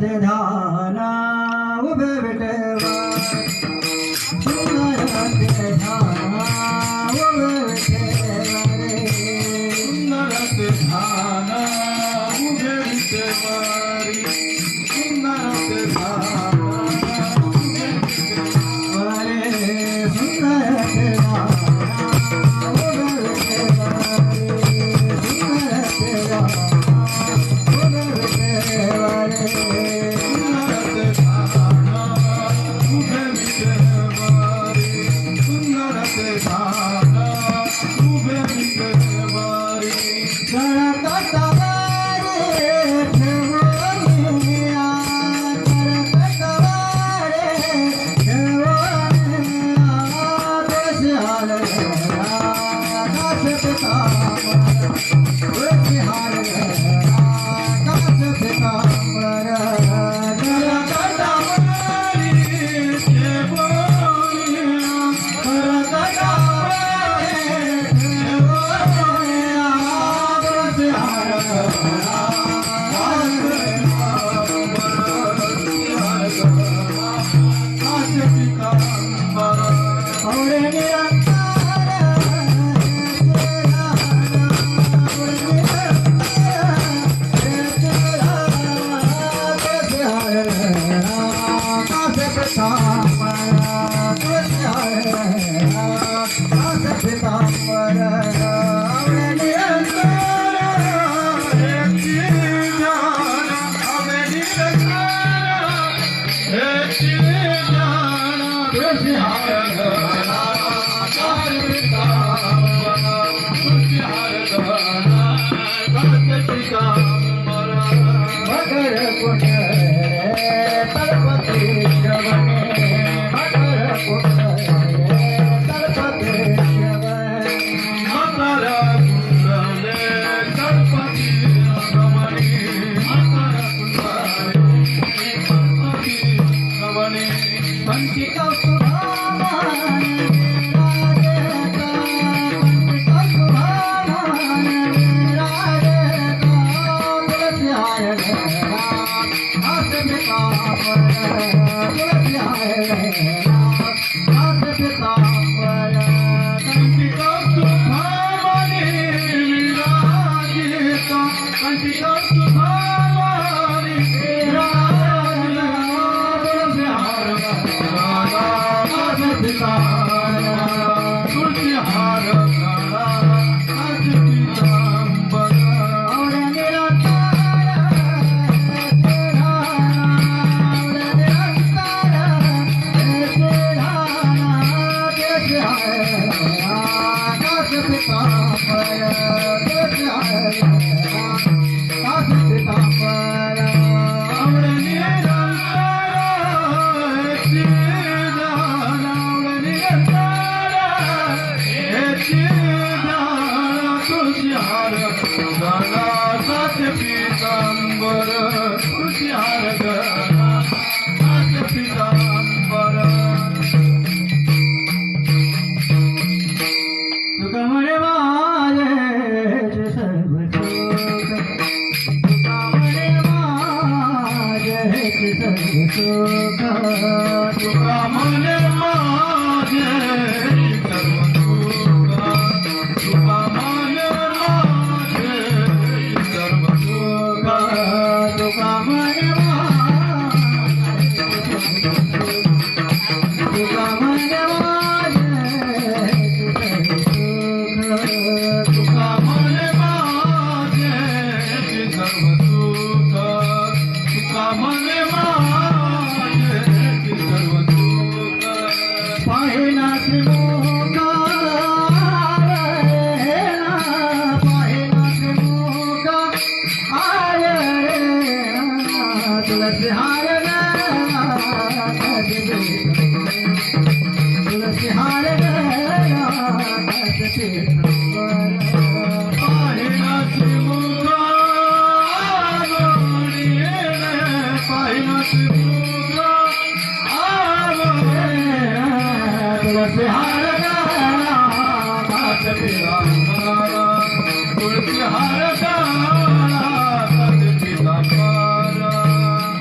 ते ध्याना उभे विठेवा सुंदर ते ध्याना उभे विठेवा रे सुंदर ते ध्याना उभे विठेवा रे सुंदर ते ध्याना उभे विठेवा रे सुंदर ते ध्याना उभे विठेवा रे सुंदर ते ध्याना उभे विठेवा रे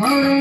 Hare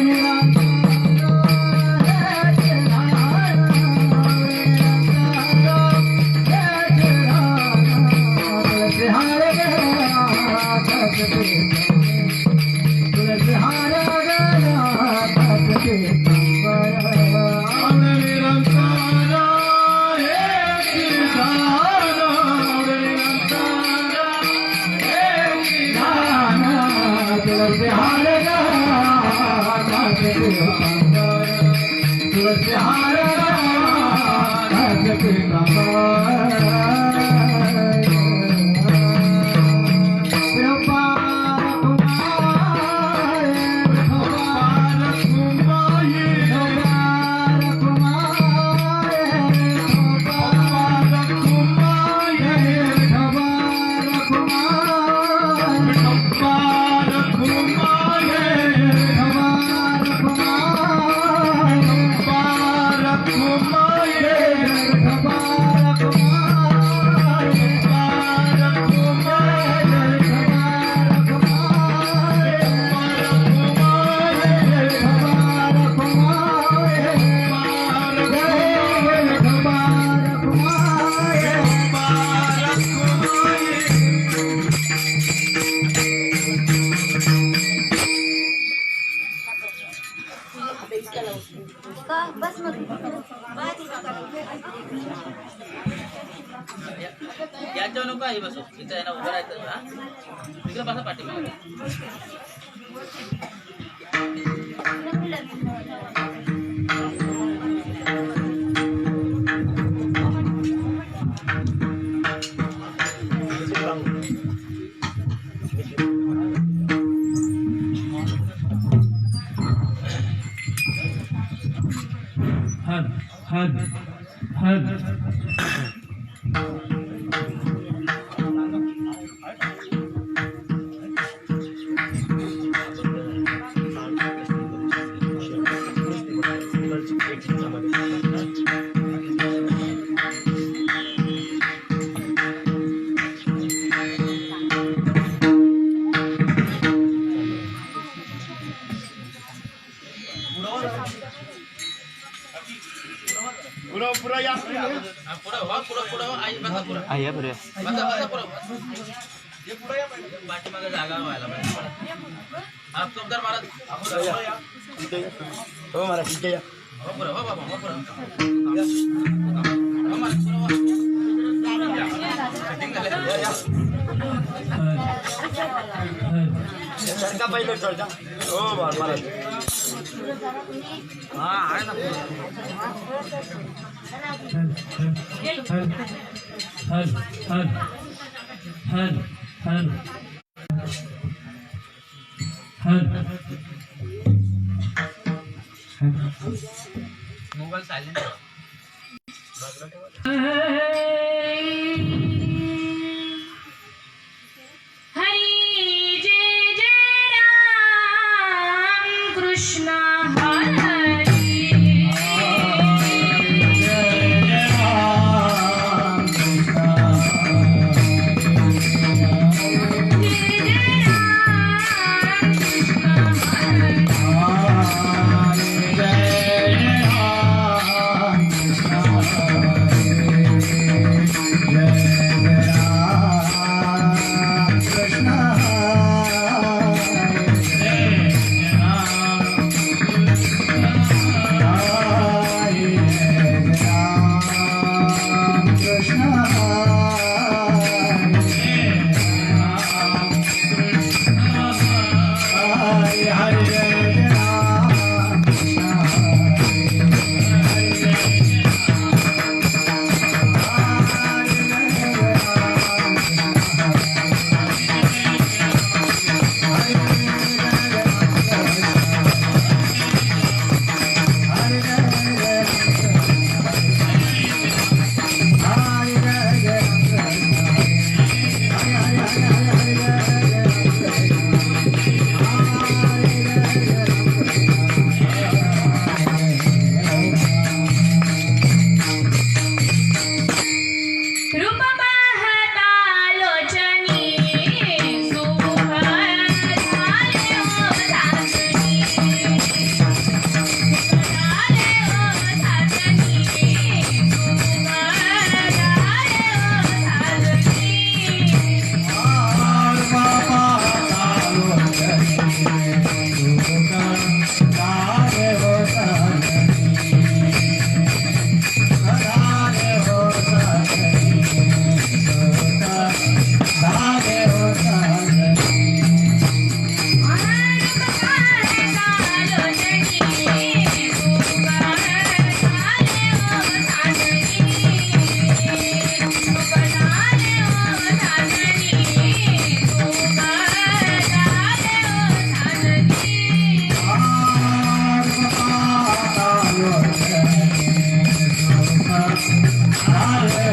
बस मग याच्यावर नको आहे बसू इथं आहे ना उभं राहायचं हा तिकडे बसा पाठीमागे पुरा या पुढं आई बसा पुढं बसा पुढं पाठीमागे जागा व्हायला पाहिजे हा तुमदार महाराज हो महाराज इथे या हो पुढं हो बाबा हो पुढं हो महाराज पुढं हो. Setting झालं. सरका पहिले सरका हो महाराज हा आहे ना मोबाईल सायलेंट हरी जय जय राम कृष्ण हरी Hare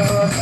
Bye.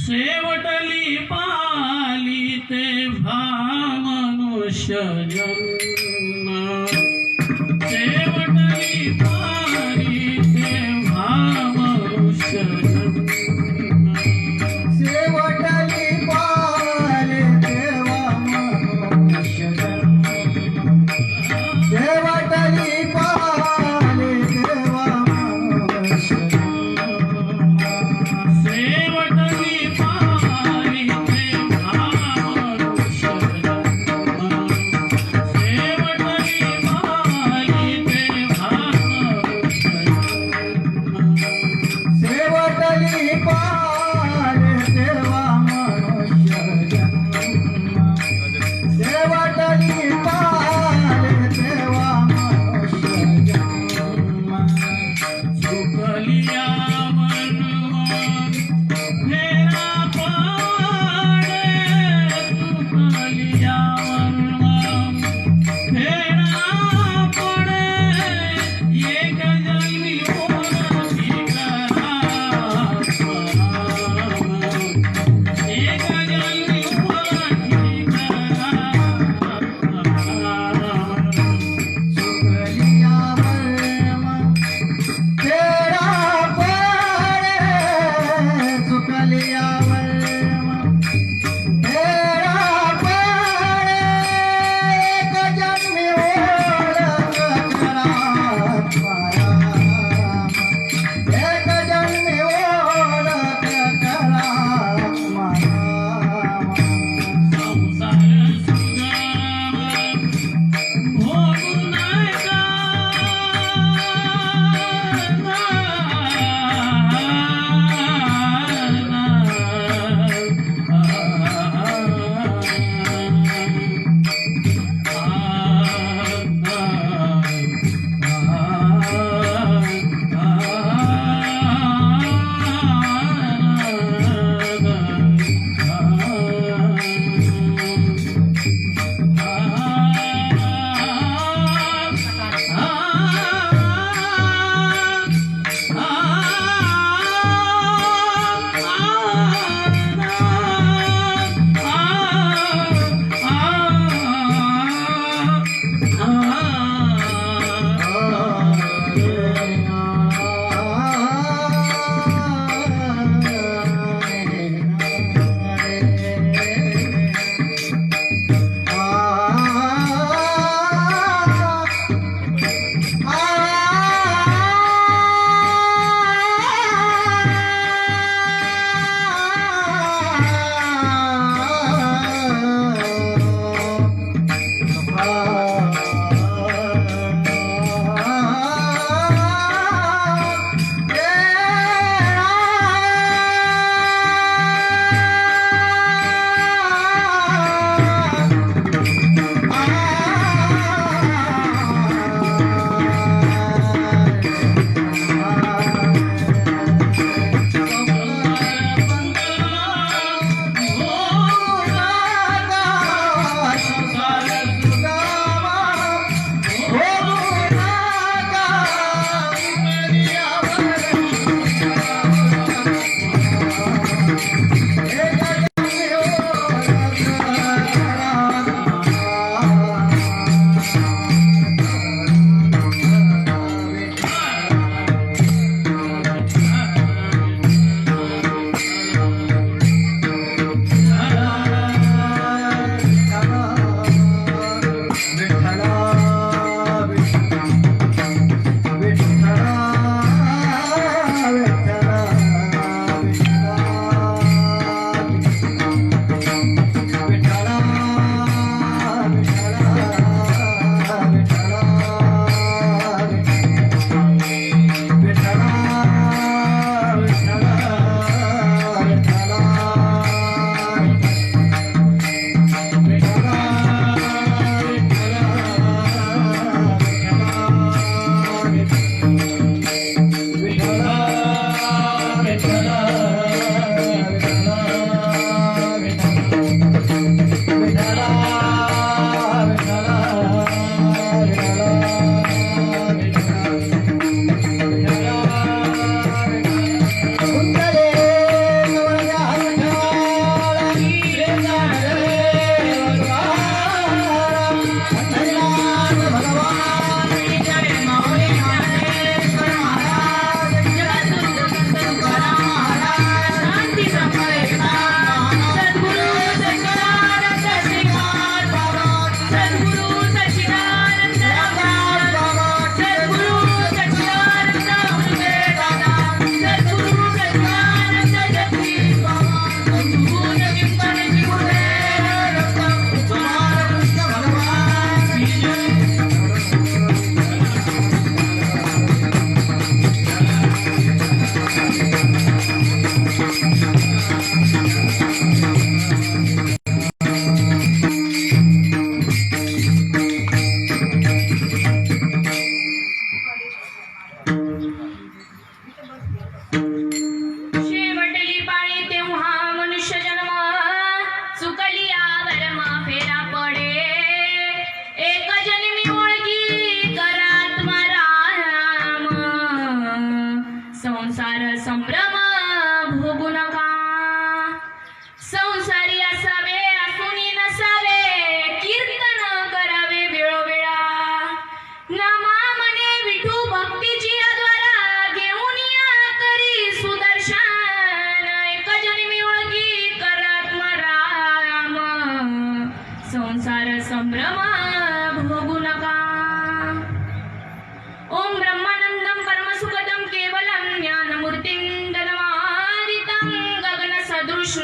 शेवटली पाली तेव्हा मनुष्य जन्म शेवटली पाली तेव्हा मनुष्य जन्म शेवटली पाले देवा मनुष्य जन्म शेवटली पाले देवा मनुष्य जन्म शेवटली पाली तेव्हा मनुष्य जन्म शेवटली पाली तेव्हा मनुष्य जन्म शेवटली पाले देवा मनुष्य जन्म शेवटली पाले देवा मनुष्य जन्म सुकलिया मनमन फेरा पाडे सुकलिया मनमन फेरा पडे एक जन्मी होती करा एक जन्मी होती करा शुक्लिया वर्म तेरा पड़े शुक्लिया वर्म तेरा पड़े एक जन्म ओढ़ करा एक जन्म ओढ़ करा संसार सुगम भोगू नका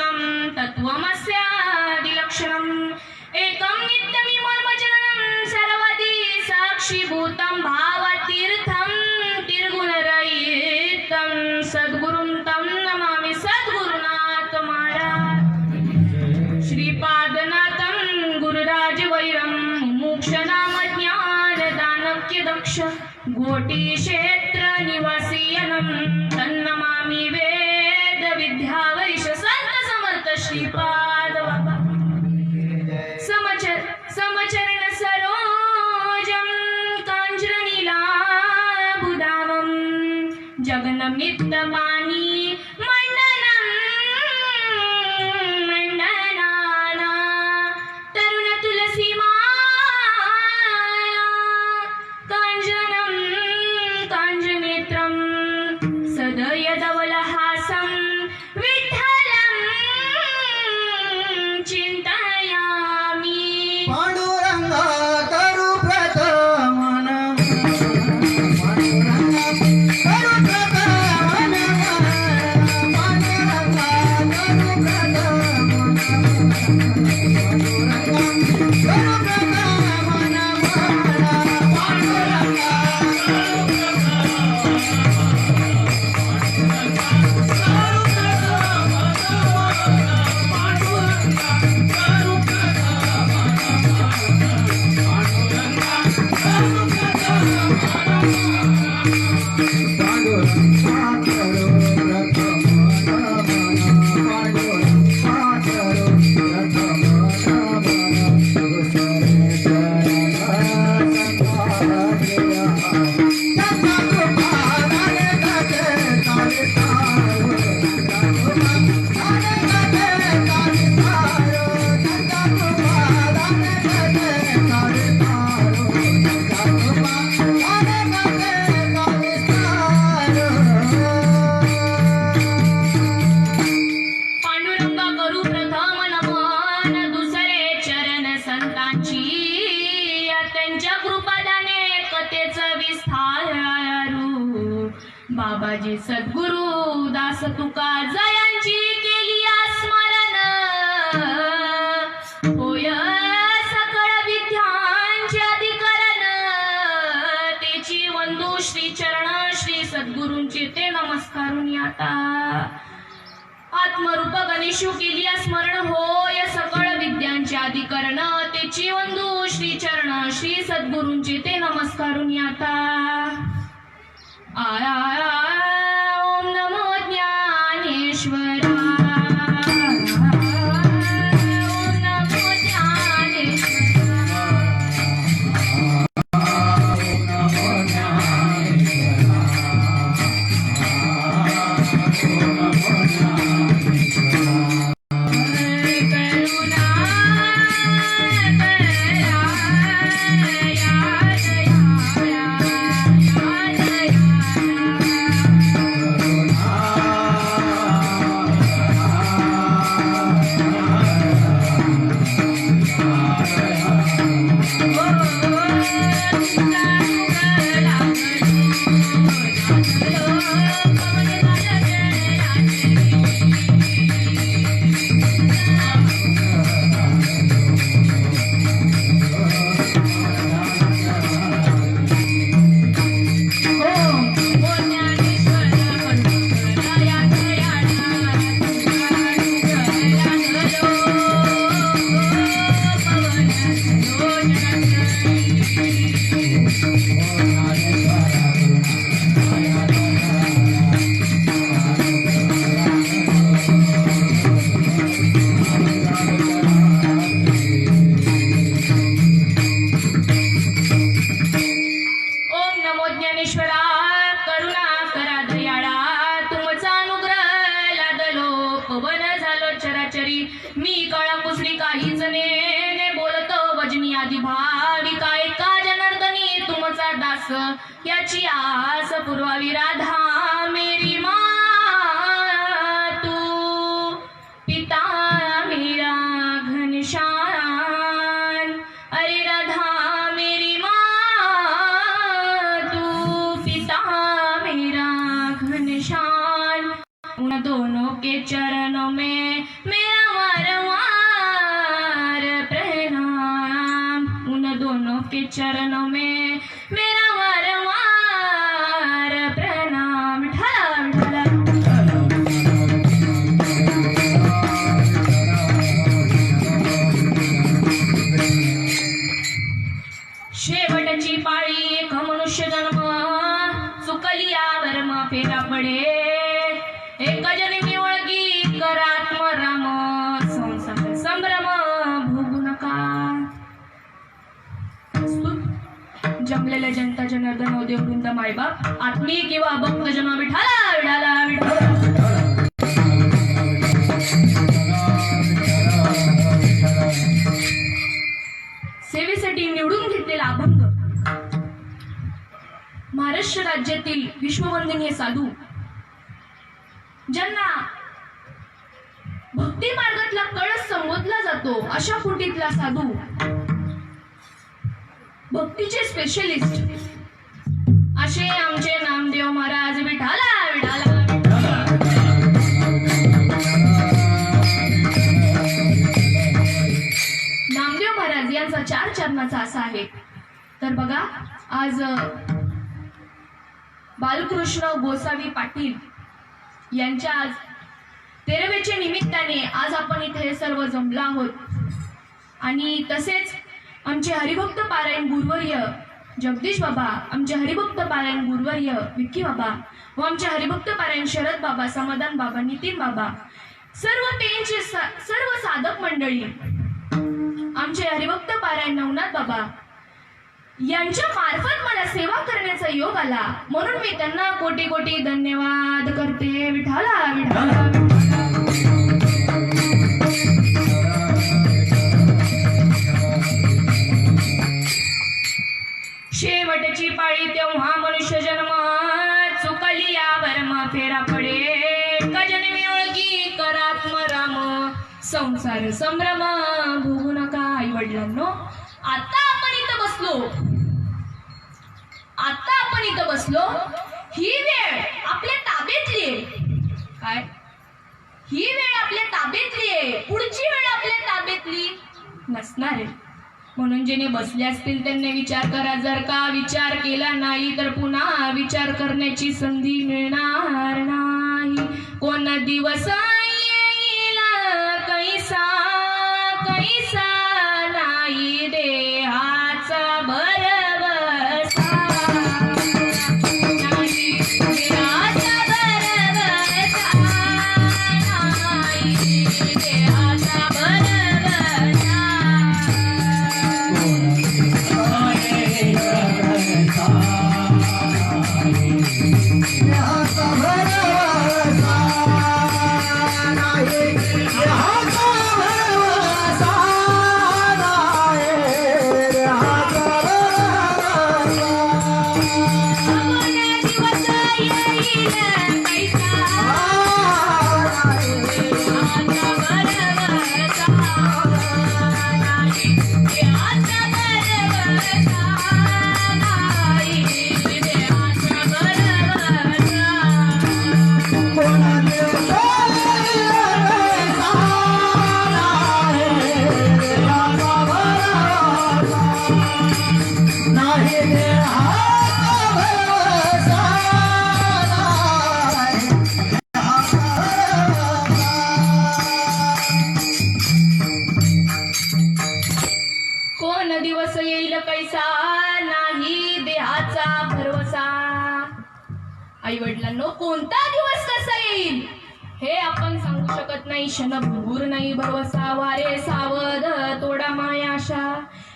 दर्शनं तत्त्वमस्यादिलक्षणम् एकं नित्यमिमर्मचरणं सर्वदि साक्षीभूतं भावतीर्थं तिर्गुणरहितं सद्गुरुं तं नमामि सद्गुरुनाथ महाराज श्रीपादनाथं गुरुराजवैरं मोक्षनाम ज्ञानदानक्य दक्ष घोटीक्षेत्र निवासीयनं तन्नमामि वेद विद्यावैश संत समर्थ श्रीपाद बाबा समचरण सरोजं काञ्चननीलाभुधावं जगन्मित्रपाणि मण्डनाना तरुण तुलसीमाला काञ्चनं काञ्चनेत्रं सदयधवलहासं विठ्ठलं चिन्तयामि पांडुरंगा करू प्रथम नमन पांडुरंगा करू प्रथम नमन पांडुरंगा करू प्रथम पांडुरंगा करू प्रथम नमन दुसरे चरण संतांची त्यांच्या कृपादाने कथेचा विस्तारू बाबाजी सद्गुरु दास तुका जयांची केली स्मरण होय सकळ विद्यांचे अधिकरण तेची वंदू श्री चरण श्री सद्गुरूंचे ते नमस्कारून आता आत्मरूप गणेशू केली स्मरण होय सकळ विद्यांचे अधिकरण तेची वंदू श्री चरण श्री सद्गुरूंचे ते नमस्कारून आता आया ओम नमो ज्ञानेश्वरा ओम नमो याची आस पुरवावी राधा मेरी माँ तू पिता मेरा घनश्याम अरे राधा मेरी माँ तू पिता मेरा घनश्याम उन दोनों के चरणों में चरण में मेरा वारंवार प्रणाम विठ्ठला शेवटची पाळी एक मनुष्य जन्म चुकली यावर फेरा पडे एक जन्मी ओळखी करात्म राम संसार संभ्रम भोगू नका जमलेल्या जनता जनार्दन देव वृंद मायबाप आत्मी किंवा भक्त जन विठाला विठाला विठाला सेवेसाठी निवडून घेतलेला अभंग महाराष्ट्र राज्यातील विश्ववंदनीय साधू ज्यांना भक्ती मार्गातला कळस संबोधला जातो अशा कोटीतला साधू भक्तीचे स्पेशलिस्ट असे आमचे नामदेव महाराज विठाला विठाला नामदेव महाराज यांचा 4 चरणाचा असा आहे तर बघा आज बालकृष्ण गोसावी पाटील यांच्या आज 13वेच्या निमित्ताने आज आपण इथे सर्व जमलो आहोत आणि तसेच आमचे हरिभक्त पारायण गुरुवर्य जगदीश बाबा आमचे हरिभक्त पारायण गुरुवर्य विक्की बाबा व आमचे हरिभक्त पारायण शरद बाबा समाधान बाबा नितीन बाबा सर्व त्यांचे सर्व साधक मंडळी आमचे हरिभक्त पारायण नवनाथ बाबा यांच्या मार्फत मला सेवा करण्याचा योग आला म्हणून मी त्यांना कोटी कोटी धन्यवाद करते विठाला विठाला शेवटची पाळी तेव्हा मनुष्य जन्म चुकली यावर फेरा पडे कजन्मी ओळखी करात्म राम संसार संभ्रम भोगू नका आई वडिलांनो आता आपण इथं बसलो ही वेळ आपल्या ताब्यातली आहे काय ही वेळ आपल्या ताब्यातली आहे पुढची वेळ आपल्या ताब्यातली नसणार आहे म्हणून जेणे बसले असतील त्यांनी विचार करा जर का विचार केला नाही तर पुन्हा विचार करण्याची संधी मिळणार नाही कोण दिवस येईल कैसा कैसा नाही देहाचा भरवसा नाही देहाचा भरवसा नाही देहाचा भरवसा कोण दिवस येईल कैसा नाही देहाचा भरवसा आई वडिलांनो कोणता दिवस कसा येईल हे आपण सांगू शकत नाही क्षणभूर नाही भरवसा वारे सावध तोडा मायाशा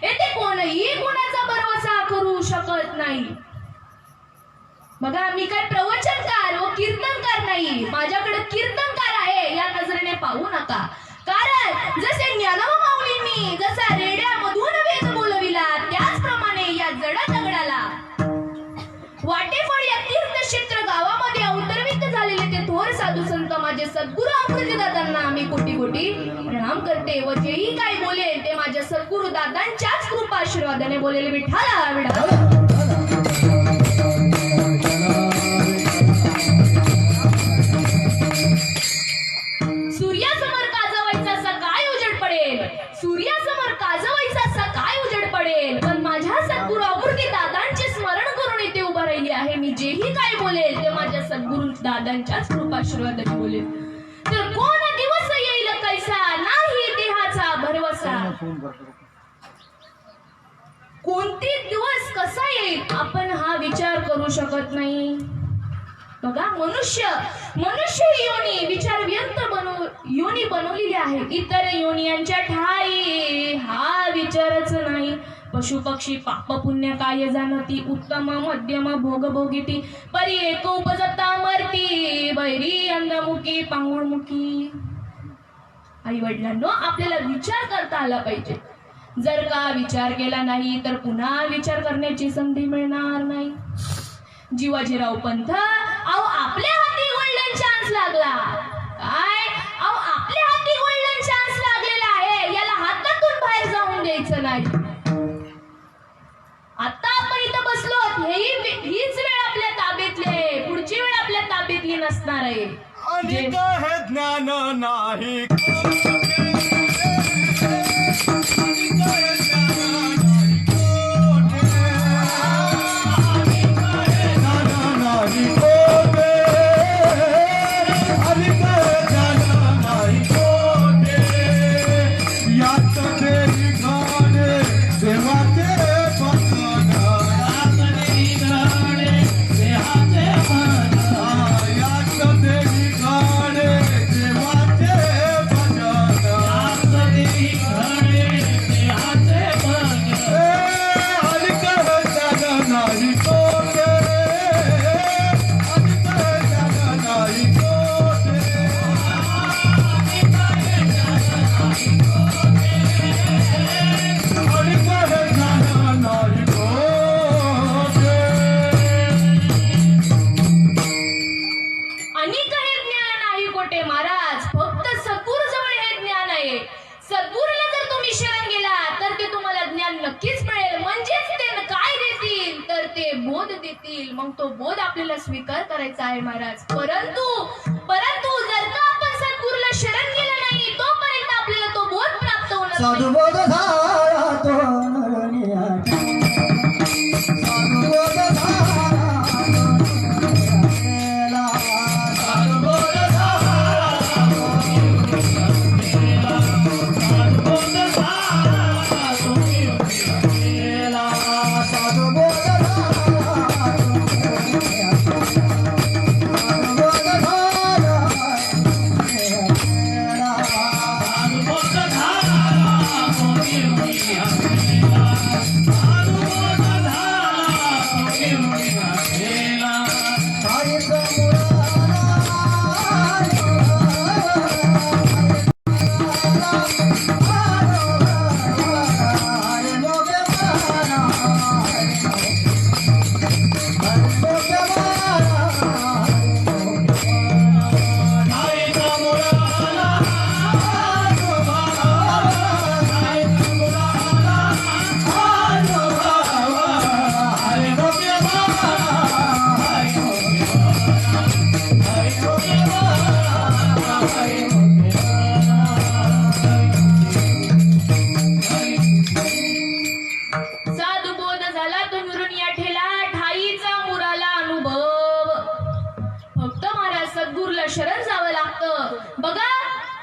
येथे कोणही गुणाचा भरवसा करू शकत नाही बघा मी काय प्रवचनकार व कीर्तनकार नाही माझ्याकडे कीर्तनकार आहे या नजरेने पाहू नका कारण जसे ज्ञानोबा माऊलींनी जसा रेड्यामधून वेद बोलविला त्याचप्रमाणे या जडा दगडाला वाटेफळ या तीर्थक्षेत्र गावामध्ये अवतरवित झालेले ते थोर साधू संत माझे सद्गुरू अमृतदादांना मी कोटी कोटी प्रणाम करते व जेही काही बोलेल ते माझ्या सद्गुरू दादांच्याच कृपा आशीर्वादाने बोलेले विठाला विठाला सूर्यासमोर काजवायचा सकाळी उजेड पडेल सूर्यासमोर काजवायचा सकाळी उजेड पडेल पण माझ्या दादांच्याच कृपाशीर्वादाने बोलेल. तर कोण दिवस येईल कैसा, नाही देहाचा भरवसा. कोणते दिवस कसा येईल आपण हा विचार करू शकत नाही. बघा, मनुष्य योनी विचार व्यंत योनी बनवलेली आहे. इतर योनियांच्या ठाई हा विचारच नाही. पशु पक्षी पाप पुण्य काय जाणती, उत्तम मध्यम भोग भोगिती, परी एक उपजता मरती, बैरी अंधमुखी पांगुळमुखी. आई वडिलांनो, आपल्याला विचार करता आला पाहिजे. जर का विचार केला नाही तर पुन्हा विचार करण्याची संधी मिळणार नाही. जीवाजीराव पंत, अहो आपल्या हाती गोल्डन चान्स लागला. काय? अहो आपल्या हाती गोल्डन चान्स लागलेला आहे, याला हातातून बाहेर जाऊन द्यायचं नाही. आता आपण इथं बसलो, हीच वेळ आपल्या ताब्यातली आहे, पुढची वेळ आपल्या ताब्यातली नसणार आहे. अनेक हे ज्ञान नाही नक्कीच मिळेल. म्हणजेच ते काय देतील तर ते बोध देतील. मग तो बोध आपल्याला स्वीकार करायचा आहे महाराज. परंतु जर का आपण सद्गुरूला शरण गेलं नाही तोपर्यंत आपल्याला तो बोध प्राप्त होणार नाही. सद्बोध झाला तो नरनिया सद्बोध झाला सद्बोध शरण जावं लागतं. बघा,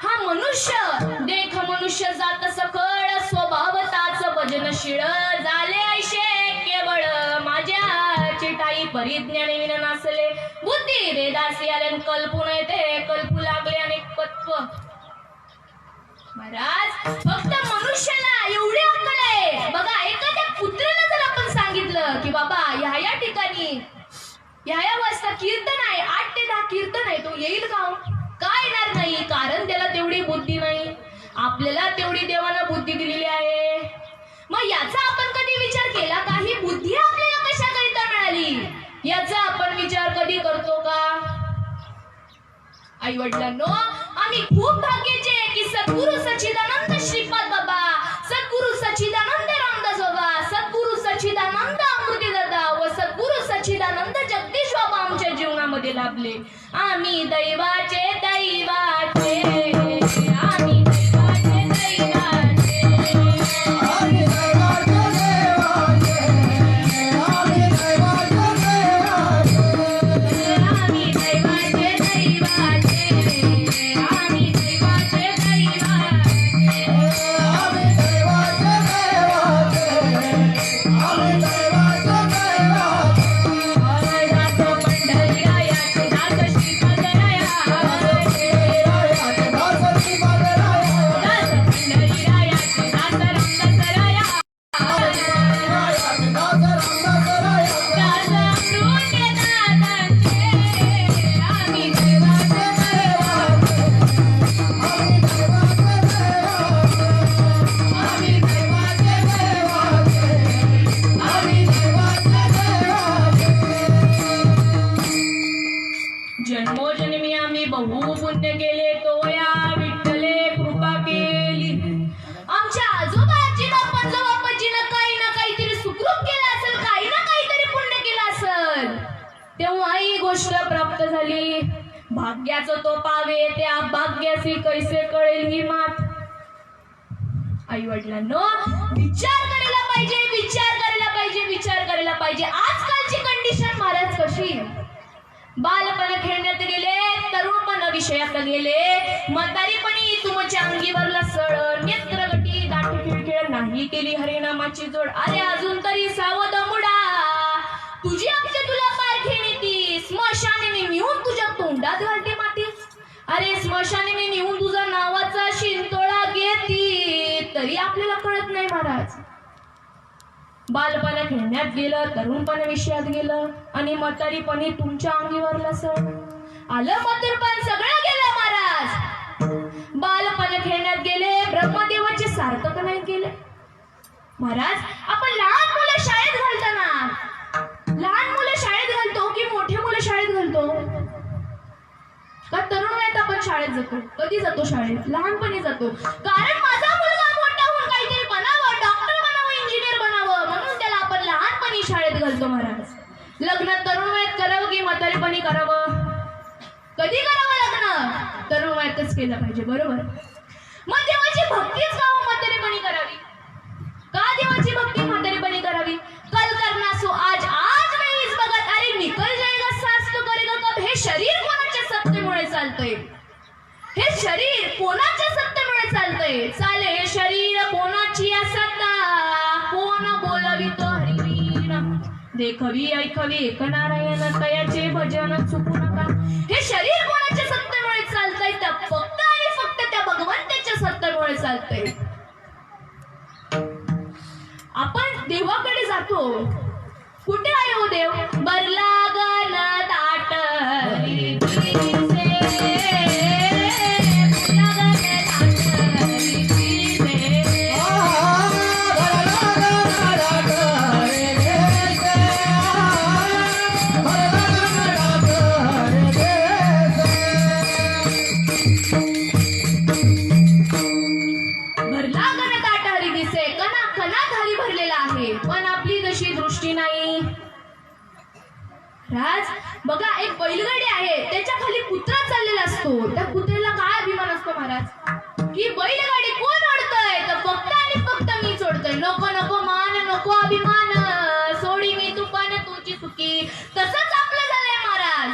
हा मनुष्य देख मनुष्य जात सकळ, स्वभाव ताच भजनशीळ, झाले ऐशे केवळ माझ्या चिटाई, परिज्ञान विन नासले, बुद्धी रेदासी आले, कल्पू येते कल्पू लागले अनेक पत्व. महाराज, फक्त मनुष्याला एवढी अक्कल आहे. बघा, एखाद्या कुत्र्याला जर आपण सांगितलं की बाबा ह्या ठिकाणी ह्या वाजता कीर्तन आहे, 8 ते 10 कीर्तन आहे, तो येईल का? काय येणार नाही, कारण त्याला तेवढी बुद्धी नाही. आपल्याला तेवढी देवानं बुद्धी दिलेली आहे. मग याचा आपण कधी विचार केला का? ही बुद्धी आपल्याला कशाकरिता मिळाली याचा आपण विचार कधी करतो का? आई वडिलांनो, आम्ही खूप भाग्याचे की सद्गुरु सच्चिदानंद श्रीपाद बाबा, सद्गुरु सच्चिदानंद रामदास बाबा, सद्गुरु सच्चिदानंद अमृती दादा व सद्गुरु सच्चिदानंद जगदीश बाबा आमच्या जीवनामध्ये लाभले. आम्ही दैवाचे दैवाचे, आम्ही दैवाचे दैवाचे, आम्ही दैवाचे देवाचे, आम्ही दैवाचे देवाचे, आम्ही दैवाचे भाग्याचं तो पावे त्या भाग्याची कैसे कळेल ही मात. आई वडिलांनो, विचार करायला पाहिजे, विचार करायला पाहिजे, विचार करायला पाहिजे. आजकालची कंडिशन महाराज कशी, बालपण खेळण्यात गेले, तरुणपण विषयात गेले, म्हातारीपणी तुमच्या अंगीवरला सळ, नेत्रगटी दाटी खिळखिळ नाही केली हरिनामाची जोड. अरे अजून तरी सावध मुडा, तुझी आमच्या तुला पारखी नेती, स्मशाने मिळून तुझ्या तोंडात घालते माती. अरे स्मशाने नेऊन तुझा नावाचा शिंतोळा घेती, तरी आपल्याला कळत नाही महाराज. बालपण खेळण्यात गेलं, तरुणपण विषयात गेलं, आणि म्हातारीपणी तुमच्या अंगीवरला सण आलं. मथुरपण सगळं गेलं महाराज. बालपण खेळण्यात गेले, ब्रह्मदेवाचे सार्थक नाही केले महाराज. आपण लहान मुलं शाळेत घालताना, लहान मुलं शाळेत घालतो की मोठे मुलं शाळेत घालतो? का तरुण वयात आपण शाळेत जातो? कधी जातो शाळेत? लहानपणी जातो. कारण माझा मुलगा मोठा होऊन काहीतरी बनावं, डॉक्टर बनावं, इंजिनियर बनावं, म्हणून त्याला आपण लहानपणी शाळेत घालतो महाराज. लग्न तरुण वयात करावं की म्हातारीपणी करावं? कधी करावं लग्न? तरुण वयातच केलं पाहिजे, बरोबर. मग देवाची भक्तीच का म्हातारीपणी करावी? का देवाची भक्ती म्हातारीपणी करावी? कल करना सो आज, आज नाहीच बघत, अरे निकल जाएगा सास तो करेगा कब. हे शरीर कोणाच्या सत्तेमुळे चालतंय? हे शरीर कोणाच्या सत्तेमुळे चालतंय? चाले हे शरीर कोणाची सत्ता, कोण बोलवितो हरिवीर. देखवी ऐकवी एक नारायण, तयाचे भजन चुकू नका. हे शरीर कोणाच्या सत्तेमुळे चालतंय? तर फक्त आणि फक्त त्या भगवंताच्या सत्तेमुळे चालतंय. आपण देवाकडे जातो, कुठे आहे हो देव? बरला गण ताट राज. बघा, एक बैलगाडी आहे, त्याच्या खाली कुत्रा चाललेला असतो. त्या कुत्र्याला काय अभिमान असतो महाराज, की बैलगाडी कोण ओढतोय? तर फक्त आणि फक्त मी सोडतोय. नको नको मान, नको अभिमान, सोडी मी तुपान तुझी चुकी. तसंच आपलं झालंय महाराज.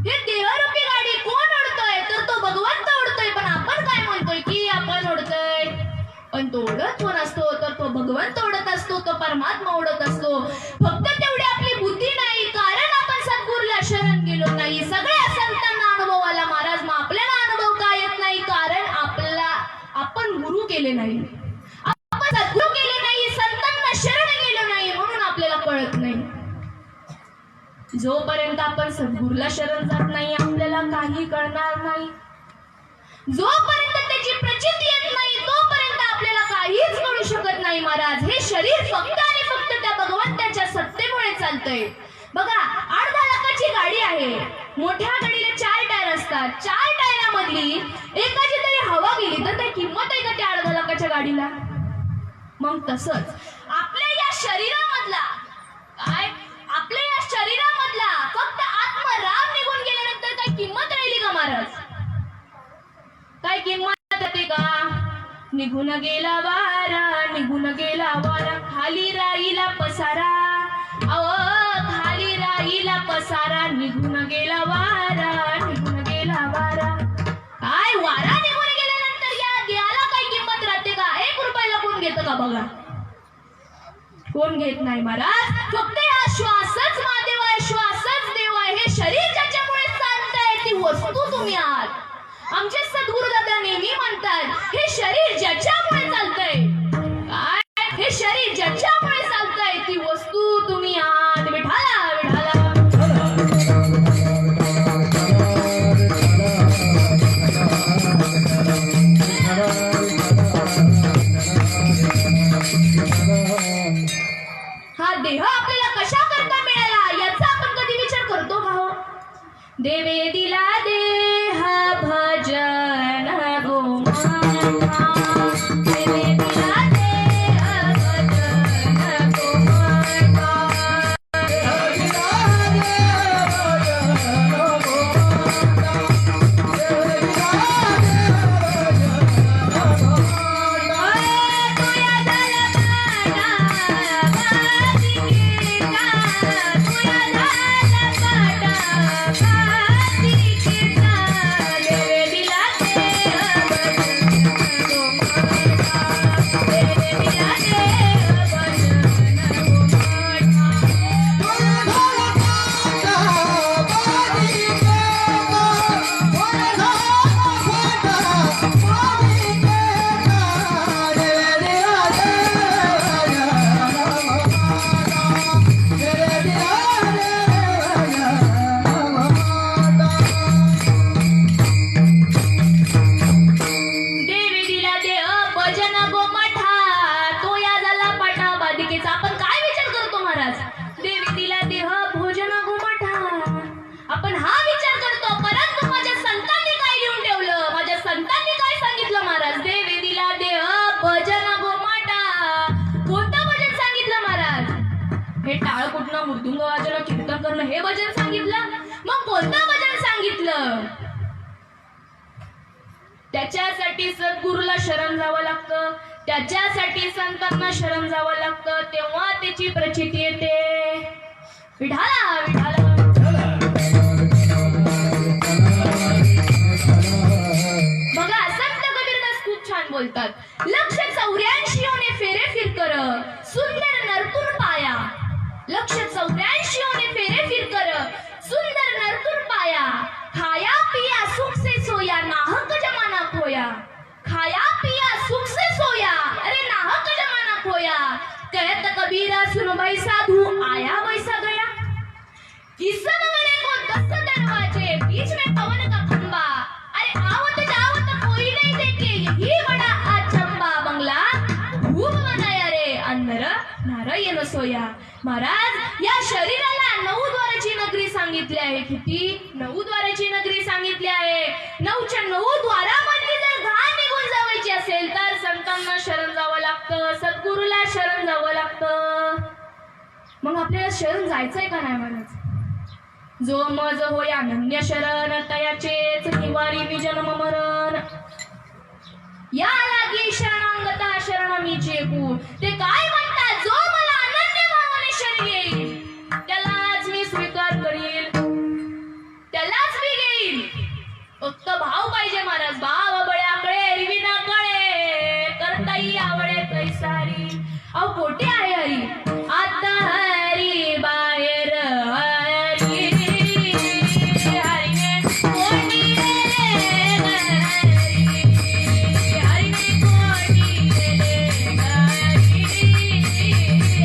हे देहरूपी गाडी कोण ओढतोय? तर तो भगवंत ओढतोय. पण आपण काय म्हणतोय की आपण ओढतोय, पण तो ओढत कोण असतो? तर तो भगवंत ओढत असतो, तो परमात्मा ओढत असतो. फक्त तेवढी आपली बुद्धी नाही, कारण आपण सद्गुरूला शरण गेलो नाही. सगळ्या संतांना अनुभव आला महाराज, मग आपल्याला अनुभव का येत नाही? कारण आपण गुरु केले नाही, आपण सद्गुरू केले नाही, संतांना शरण गेलो नाही, म्हणून आपल्याला कळत नाही. जोपर्यंत आपण सद्गुरूला शरण जात नाही, आपल्याला काही कळणार नाही. जोपर्यंत त्याची प्रचिती येत नाही, तोपर्यंत आपल्याला काहीच कळू शकत नाही महाराज. हे शरीर फक्त आणि फक्त त्या भगवंताच्या सत्तेमुळे चालतंय. बघा, 8-10 लाखाची गाडी आहे, मोठ्या गाडीला 4 टायर असतात. 4 टायरामधली एकाची तरी हवा गेली तर काही किंमत आहे का त्या 8-10 लाखाच्या गाडीला? मग तसंच आपल्या या शरीरामधला काय, आपल्या या शरीरामधला फक्त आत्मराम निघून गेल्यानंतर काही किंमत राहिली का महाराज? काय किंमत होते का? निघून गेला वारा, निघून गेला वारा, खाली राहिला पसारा. अहो, खाली राहिला पसारा, निघून गेला वारा, निघून गेला वारा. काय वारा निघून गेल्यानंतर याला काही किंमत राहते का? 1 रुपयाला कोण घेतं का? बघा, कोण घेत नाही महाराज. फक्त हा श्वासच महादेव आहे, श्वासच देव आहे. हे शरीर ज्याच्यामुळे चालतंय, ती वस्तू तुम्ही आहात. आमचे सद्गुरु दादा नेहमी म्हणतात, हे शरीर ज्याच्यामुळे चालतंय, काय, हे शरीर ज्याच्यामुळे चालतंय, ती वस्तू तुम्ही आहात. विठाला विठाला. हा देह आपल्याला कशा करता मिळाला याचा आपण कधी विचार करतो का हो? देवे दिला देह भजन गोमाता, देवे दिला देह भजन गोमाता, देवे दिला देह भजन गोमाता. त्याच्यासाठी सद्गुरूला शरण जावं लागतं, त्याच्यासाठी संतांना शरण जावं लागतं, तेव्हा त्याची प्रचिती येते. विठाला विठाला बघा, संत कबीरदास खूप छान बोलतात. 184 फेरे फिरकर सुंदर नरतुर पाया, 184 फेरे फिरकर सुंदर नरतुर पाया, खाया पिया सुख से सोया नाहक जमाना खोया, खाया पिया सुख से सोया अरे नाहक जमाना खोया. कहत कबीरा सुन भाई साधु आया वैसा गया, किस बंगले को 10 दरवाजे बीच में पवन का खंबा, अरे आवत जावत कोई नहीं देखे यही बड़ा अचंबा. बंगला खूप बनाया रे अंदर नारायण सोया. महाराज, या शरीराला 9 द्वाराची नगरी सांगितली आहे. किती? 9 द्वाराची नगरी सांगितली आहे. 9च्या 9 द्वारामधली जर घाण निघून जावायची असेल तर संतांना शरण जावं लागतं, सद्गुरूला शरण जावं लागतं. मग आपल्याला शरण जायचंय का नाही महाराज? जो मज होया अनन्य शरण तयाचेच निवारी मी जन्म मरण. या लागी शरणांगता शरण मी चेकू. ते काय म्हणतात? जो मला अनन्य भावाने शरण येईल त्यालाच मी स्वीकार करील, त्यालाच मी घेईल. फक्त भाव पाहिजे महाराज. भाव बळ्याकडे एरवी ना कळे करताई आवडे तैसारी. अहो कोठे आहे हरी? आता हरी बाहेर हरी, हरीने कोणी रे हरी, हरीने कोणी रे हरी,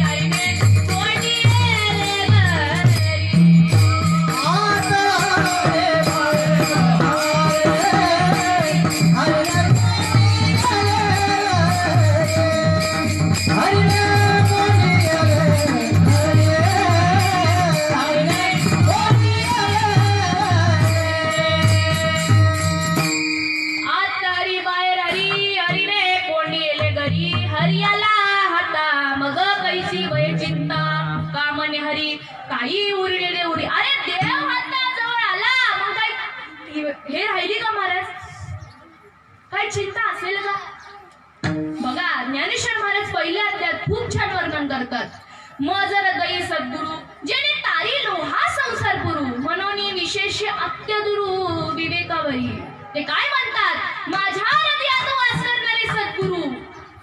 हरीने कोणी रे हरी. आता रे आत हरी बाहेर हरी, हरीने कोणी येले घरी, हरियाला हाता मग कैसी वय चिंता. का म्हणे हरी काही उरले दे उरी. अरे देव हाता जवळ आला मग काय हे राहिली का महाराज? काय चिंता असेल का? बघा, ज्ञानेश्वर महाराज पहिल्या अध्यायात खूप छान वर्णन करतात. मजर गई सद्गुरु जेणे तारिलो हा संसार पुरू, म्हणून विशेष अत्यदुरु विवेकावरी. ते काय म्हणतात? माझ्या हृदयात वास करणारे सद्गुरु.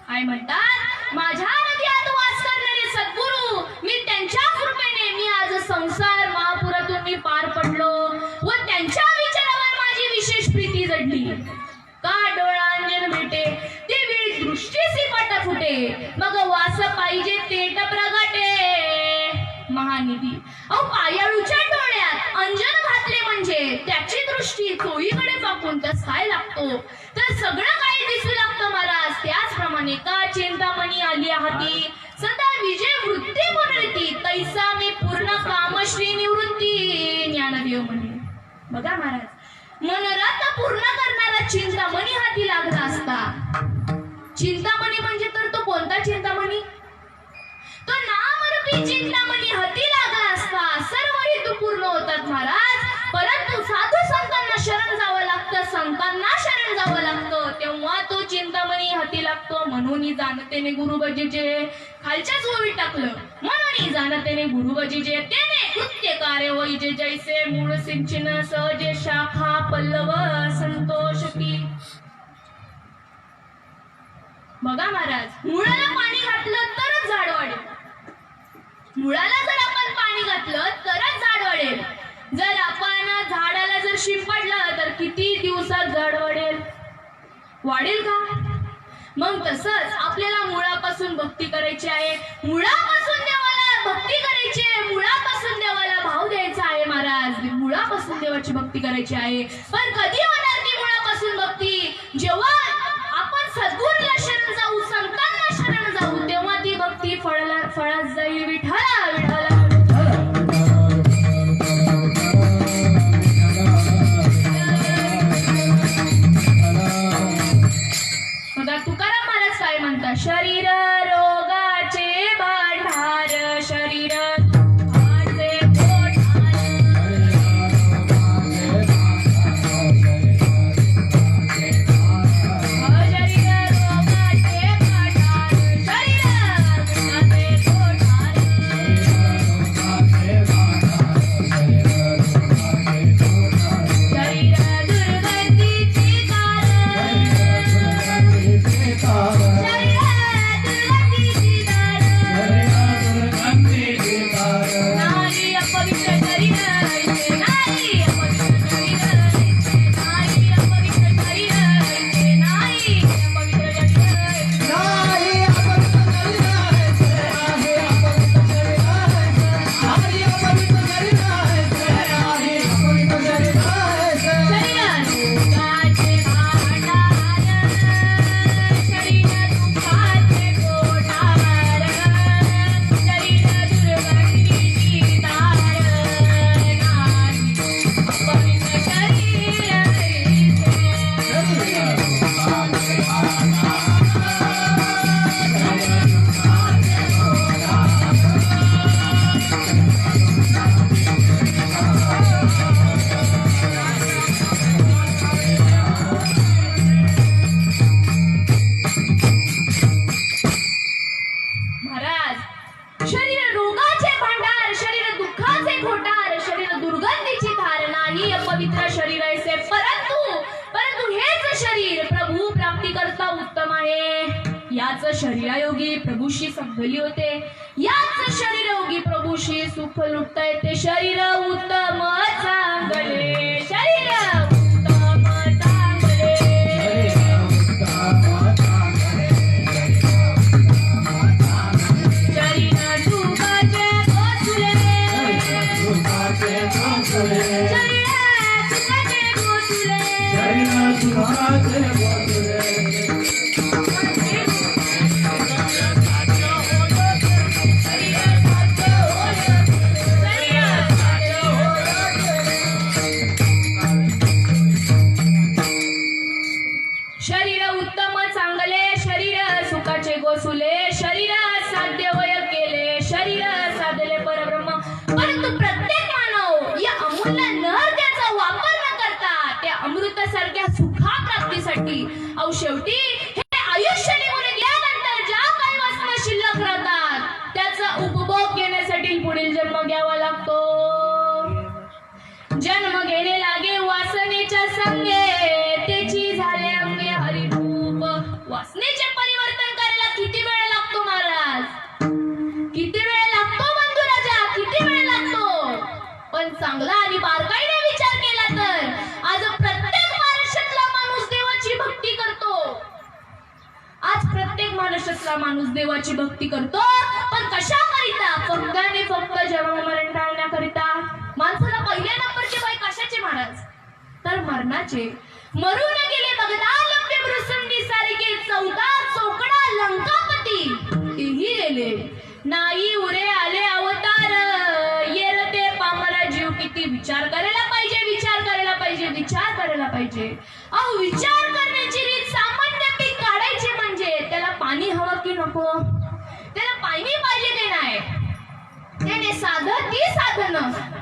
काय म्हणतात? माझ्या हृदयात वास करणारे सद्गुरु, मी त्यांच्या कृपेने मी आज संसार महापुरातून मी पार पडलो व त्यांच्या विचारावर माझी विशेष प्रीती जडली. का डोळांजन भेटे ते वेळी दृष्टीसी पाटा फुटे, मग वास पाहिजे तेट प्रगटे महानिधी. अहो पायाळूच्या डोळ्यात अंजन घातले म्हणजे त्याची दृष्टी चोहीकडे पाकून त्यास काय लागतो तर सगळं काही दिसू लागतं महाराज. त्याचप्रमाणे का चिंतामणी आली हाती सदा विजय वृत्ती पुनरिती, तैसा मी पूर्ण कामश्री निवृत्ती ज्ञानदेव म्हणे. बघा महाराज, मनोरथ पूर्ण करणारा चिंतामणी हाती लागला असता. चिंतामणी म्हणजे तर तो कोणता चिंतामणी? तो नामरूपी चिंतामणी हाती लागला असता सर्व हेतू पूर्ण होतात महाराज. परंतु साधू संतांना शरण जावं लागतं, संतांना शरण जावं लागतं, तेव्हा तो चिंतामणी हाती लागतो. म्हणून जाणतेने गुरु बजीजे खालच्याच ओळी टाकलं. म्हणून जाणतेने गुरु बजीजे तेने कृत्य कार्य होईजे, जैसे मूळ सिंचन सहजे शाखा पल्लव संतोष की. बघा महाराज, मुळाला पाणी घातलं तरच झाड वाढेल. मुळाला जर आपण पाणी घातलं तरच झाड वाढेल. जर आपण झाडाला जर शिंपडलं तर किती दिवसात झाड वाढेल? वाढेल का? मग तसंच आपल्याला मुळापासून भक्ती करायची आहे, मुळापासून देवाला भक्ती करायची आहे, मुळापासून देवाला भाव द्यायचा आहे महाराज. मुळापासून देवाची भक्ती करायची आहे. पण कधी होणार ती मुळापासून भक्ती? जेव्हा आपण सद्गुरूला शरण जाऊ, संतांना शरण जाऊ, तेव्हा ती भक्ती फळात जाईल. विठ्ठला विठ्ठला. बघा तुकाराम महाराज काय म्हणतात? शरीर रोगाचे भांडार, शरीर दुःखाचे पोटार. शरीरायोगी प्रभूशी संभली होते. याच शरीरयोगी प्रभूशी सुख लुटता येते. शरीर उत्तम चांगले, शरीर उत्तम चांगले, शरीर सुखाचे गोसुले, शरीर सुखाचे गोसुले. शरीर उत्तम चांगले, शरीर सुखाचे गोसुले, शरीर साध्य वय केले, शरीर साधले परब्रह्म. परंतु प्रत्येक मानव या अमूल्य नरद्याचा वापर न करता त्या अमृतासारख्या सुखाप्राप्तीसाठी अहो शेवटी हे आयुष्य निघून गेल्यानंतर ज्या काही वासना शिल्लक राहतात त्याचा उपभोग घेण्यासाठी पुढील जन्म घ्यावा लागतो. जन्म घेणे लागे वासनेच्या संगे, त्याची झाले अंगे हरिरूप. वासनेचे परिवर्तन करायला किती वेळ लागतो महाराज? किती वेळ लागतो बंधू राजा? किती वेळ लागतो? पण चांगला आणि बारकाईने विचार केला तर आज प्रत्येक महाराष्ट्रातला माणूस देवाची भक्ती करतो. आज प्रत्येक महाराष्ट्रातला माणूस देवाची भक्ती करतो. पण कशा करिता? फक्त आणि फक्त जन्म मरण टाळण्याकरिता. माणसाला पहिल्या नंबरचे बाई कशाचे महाराज? तर मरणाचे. मरून गेले बघता लंबे भृसंडी सारिके 14 चौकडा लंकापती, तेही गेले नाही उरे आले अवतार. येरते पामरा जीव. किती विचार करायला पाहिजे, विचार करायला पाहिजे, विचार करायला पाहिजे. अहो विचार करण्याची रीत सामान्य पीक काढायचे म्हणजे त्याला पाणी हवं की नको? त्याला पाणी पाहिजे की नाही? त्याने ती साधन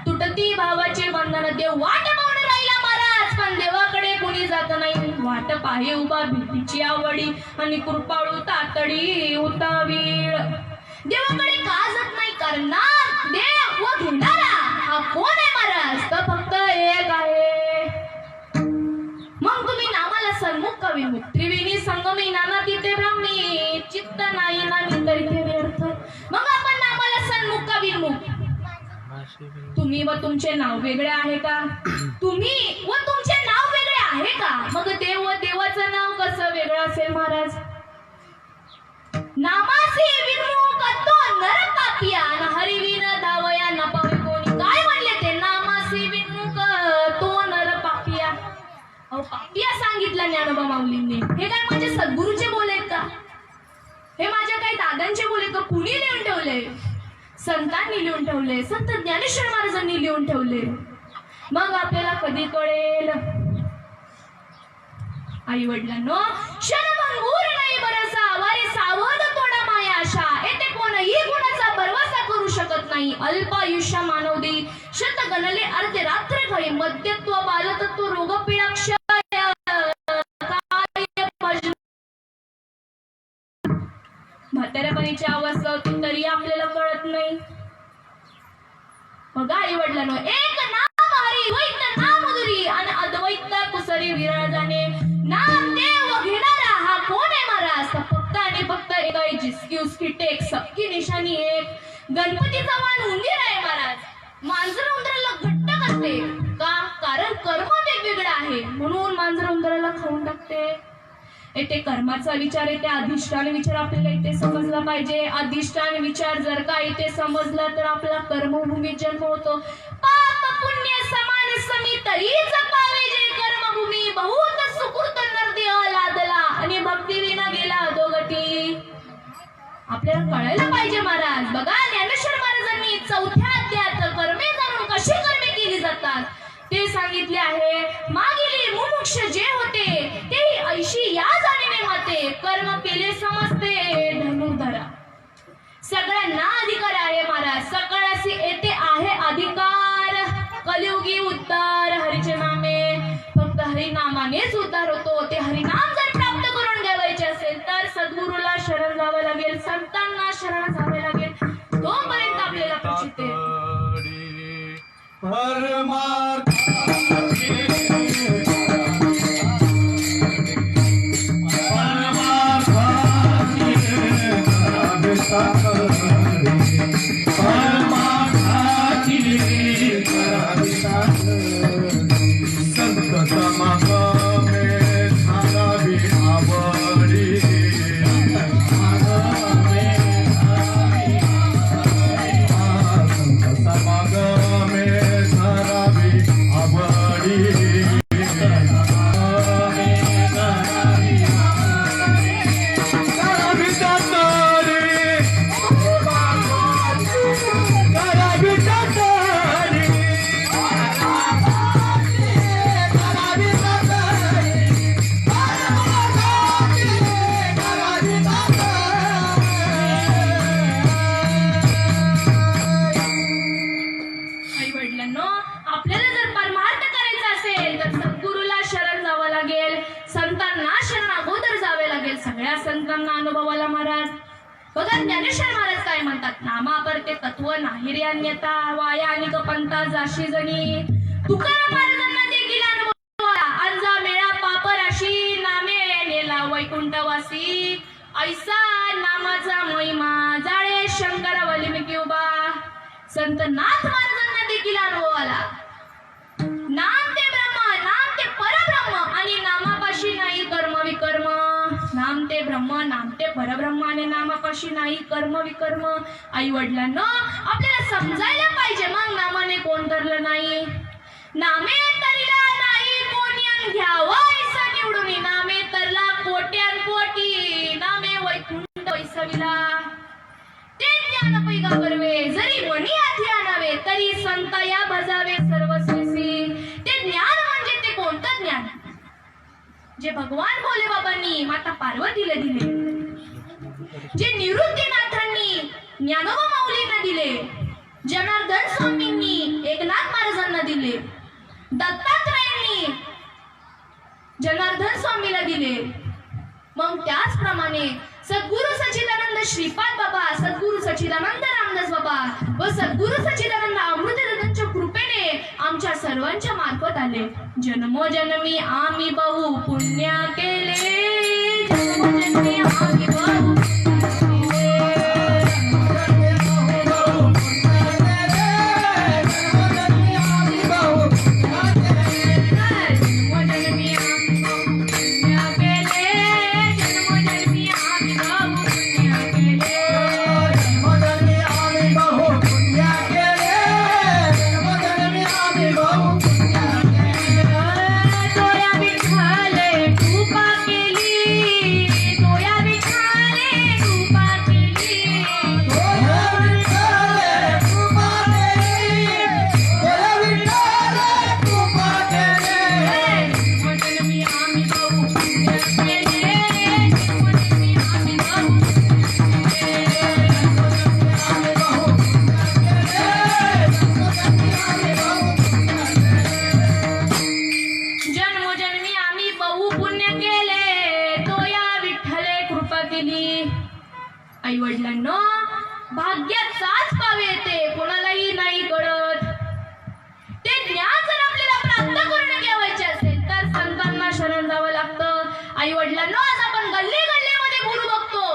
तुटती भावाचे बंधन. देव वाट पाहून राहिला महाराज, पण देवाकडे कोणी जात नाही. वाट पाहे उभा भीतीची आवडी आणि कृपाळू तातडी उतावीळ. देवाकडे का जात नाही? करणार देव व घेणारा हा कोण आहे महाराज? तर फक्त एक आहे. मग तुम्ही नामाला सन्मुख का विमुख? त्रिवेणी संगमी नाना तिथे ब्रह्मी, चित्त नाही नामी तर इथे व्यर्थ. मग आपण नामाला सन्मुख का विमुख? तुम्ही व तुमचे नाव वेगळे आहे का? तुम्ही व तुमचे नाव वेगळे आहे का? मग देव व देवाचं नाव कसं वेगळं असेल महाराज? नामासी विमुख तो नर पापिया न हरिविन धावया न पावे कोणी. काय म्हणले ते? नामासी विमुख तो नर पापिया. अहो पापिया सांगितलं ज्ञानोबा माऊलींनी. हे काय म्हणजे सद्गुरूचे बोलेत का? हे माझ्या काही दादांचे बोले का? कुणी लिहून ठेवले? संतांनी लिहून ठेवले, संत ज्ञानेश्वर महाराजांनी लिहून ठेवले. मग आपल्याला कधी कळेल? आई वडिलांनो, क्षणभंगूर नाही बरसा, वारे सावध तोडा माया आशा. येथे कोणही गुणाचा भरवसा करू शकत नाही. अल्पायुष्य मानव देई, शत गणले अर्धे रात्र घाई. मध्यत्व बालतत्व रोग पीडा क्षय म्हाताऱ्यापणीची अवस्था होती तरी आपल्याला कळत नाही. बघा आई वडिलांनो, एक नाम हरी द्वैत नाम मधुरी आणि अद्वैत कुसरी विरळ जाणे. नाम देव घेणारा हा कोण आहे महाराज? फक्त आणि फक्त एक आहे, जिसकी उसकी टेक सबकी निशाणी एक. गणपतीचा मान उंदीर आहे महाराज. मांजर उंदराला घट्ट करते का? कारण कर्म वेगवेगळं आहे म्हणून मांजर उंदराला खाऊन टाकते. येथे कर्माचा विचार येते, अधिष्ठान विचार आपल्याला इथे समजला पाहिजे. अधिष्ठान विचार जर का इथे समजला तर आपला कर्मभूमी जन्म होतो. पाप पुण्य समान समी तरी जपावे जे कर्मभूमी. बहुत सुकृत नरदेह लादला आणि भक्ती विना गेला अधोगती. आपल्याला कळायला पाहिजे महाराज. बघा ज्ञानेश्वर महाराजांनी 4थ्या अध्यायात कर्मे जाणून कशी कर्मे केली जातात ते सांगितले आहे. मागील मुमुक्ष जे होते तेही ऐशी या जाणीने माते. कर्म केले समजते धनुर्धरा. सगळ्यांना अधिकार आहे महाराज. सकळाशी येथे आहे अधिकार. कलियुगी उद्धार हरीचे नामे. फक्त हरिनामानेच उद्धार होतो. ते हरिनाम जर प्राप्त करून घ्यावायचे असेल तर सद्गुरूला शरण जावं लागेल, संतांना शरण जावे लागेल. तोपर्यंत आपल्याला प्रचित परमार्थ परमार्थ संत समागमे धारावी आवडी संत समागमे धारावी आवडी आई वडिलांनो, आपल्याला जर परमार्थ करायचा असेल तर सद्गुरूला शरण जावं लागेल, संतांना शरण अगोदर जावे लागेल, सगळ्या संतांना अनुभवाला महाराज. बघा ज्ञानेश्वर महाराज काय म्हणतात, नामापरते तत्व नाही रे अन्यथा, वाया अनिक पंथा जाशी जणी. तुकाराम महाराजांना देखील अनुभवाला, अंजा मेळा पाप राशी, नामे नेला वैकुंठवासी, ऐसा नामाचा महिमा जाळे शंकर वाल्मिकी उभा. संत नाथ महाराजांना देखील अनुभव आला, नाम ते ब्रह्म, नाम ते परब्रह्म आणि नामापाशी नाही कर्म विकर्म. नाम ते ब्रह्म, नाम ते परब्रह्म आणि नामापाशी नाही कर्म विकर्म. आई वडिलांनो, आपल्याला समजायला पाहिजे मग नामाने कोण धरलं नाही. नामे तरीला नाही कोणी अन घ्यावं ऐसा निवडून, नामे तरला कोट्यान कोटी, नामे वैकुंठ वैसविला. ते ज्ञान पैगा करवे जरी मनी हाती आणावे, तरी संत या भजावे सर्वस्वीसी. ते ज्ञान म्हणजे ते कोणतं ज्ञान जे भगवान भोले बाबांनी माता पार्वतीला दिले, जे निवृत्तीनाथांनी ज्ञानोबा माऊलींना दिले, जनार्दन स्वामींनी एकनाथ महाराजांना दिले, दत्तात्रयांनी जनार्दन स्वामीला दिले. मग त्याचप्रमाणे सद्गुरु सच्चिदानंद श्रीपाद बाबा, सद्गुरु सच्चिदानंद रामदास बाबा व सद्गुरु सच्चिदानंद अमृतदादांच्या कृपेने आमच्या सर्वांच्या मार्फत आले. जन्मोजन्मी आम्ही बहु पुण्य केले, जन्मोजन्मी आम्ही बहु आई वडिलांनो, भाग्याचाच पावे येते, कोणालाही नाही कळत. ते ज्ञान जर आपल्याला प्राप्त करून घ्यावायचे असेल तर संतांना शरण जावं लागतं. आई वडिलांनो, आज आपण गल्ली गल्लीमध्ये गुरु बघतो.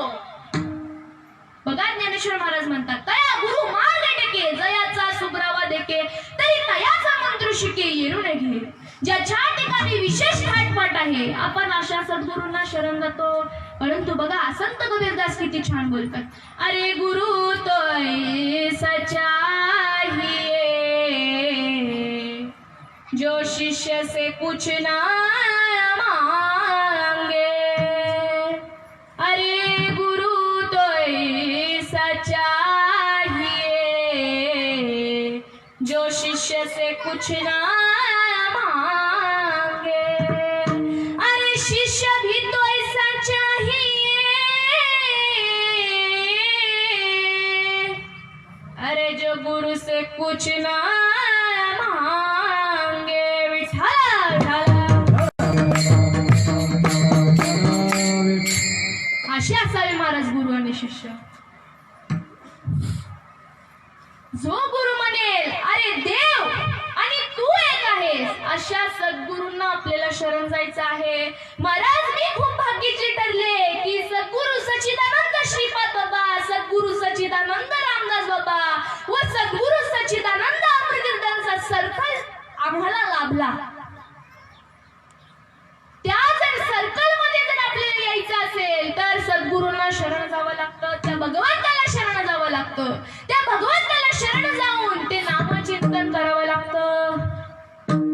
बघा ज्ञानेश्वर महाराज म्हणतात, तया गुरु मार्ग टेके, जयाचा सुग्रावा देके, तरी तयाचा मंत्र शिके येरू नये. ज्याच्या ठिकाणी विशेष घाटपाट आहे, आपण अशा सद्गुरूंना शरण जातो. परंतु बघा संत कबीरदास किती छान बोलतात, अरे गुरु तो सच्चा ही जो शिष्य से कुछ ना मांगे. अरे गुरु तो सच्चा ही जो शिष्य से कुछ ना मांगे. अरे शिष्य भी तो ऐसा चाहिए, अरे जो गुरु से कुछ ना मांगे. असे असावे महाराज गुरु आणि शिष्य. जो गुरु म्हणेल अरे देव आणि तू एक आहेस, अशा सद्गुरूंना आपल्याला शरण जायचं आहे. महाराज मी खूप भाग्याची ठरले की सद्गुरु सच्चिदानंद श्रीपाद बाबा, सद्गुरु लाभला. त्या जर सर्कल मध्ये जर आपल्याला यायचं असेल तर सद्गुरूंना शरण जावं लागतं, त्या भगवंताला शरण जावं लागतं. त्या भगवंताला शरण जाऊन ते नामचिंतन करावं लागतं.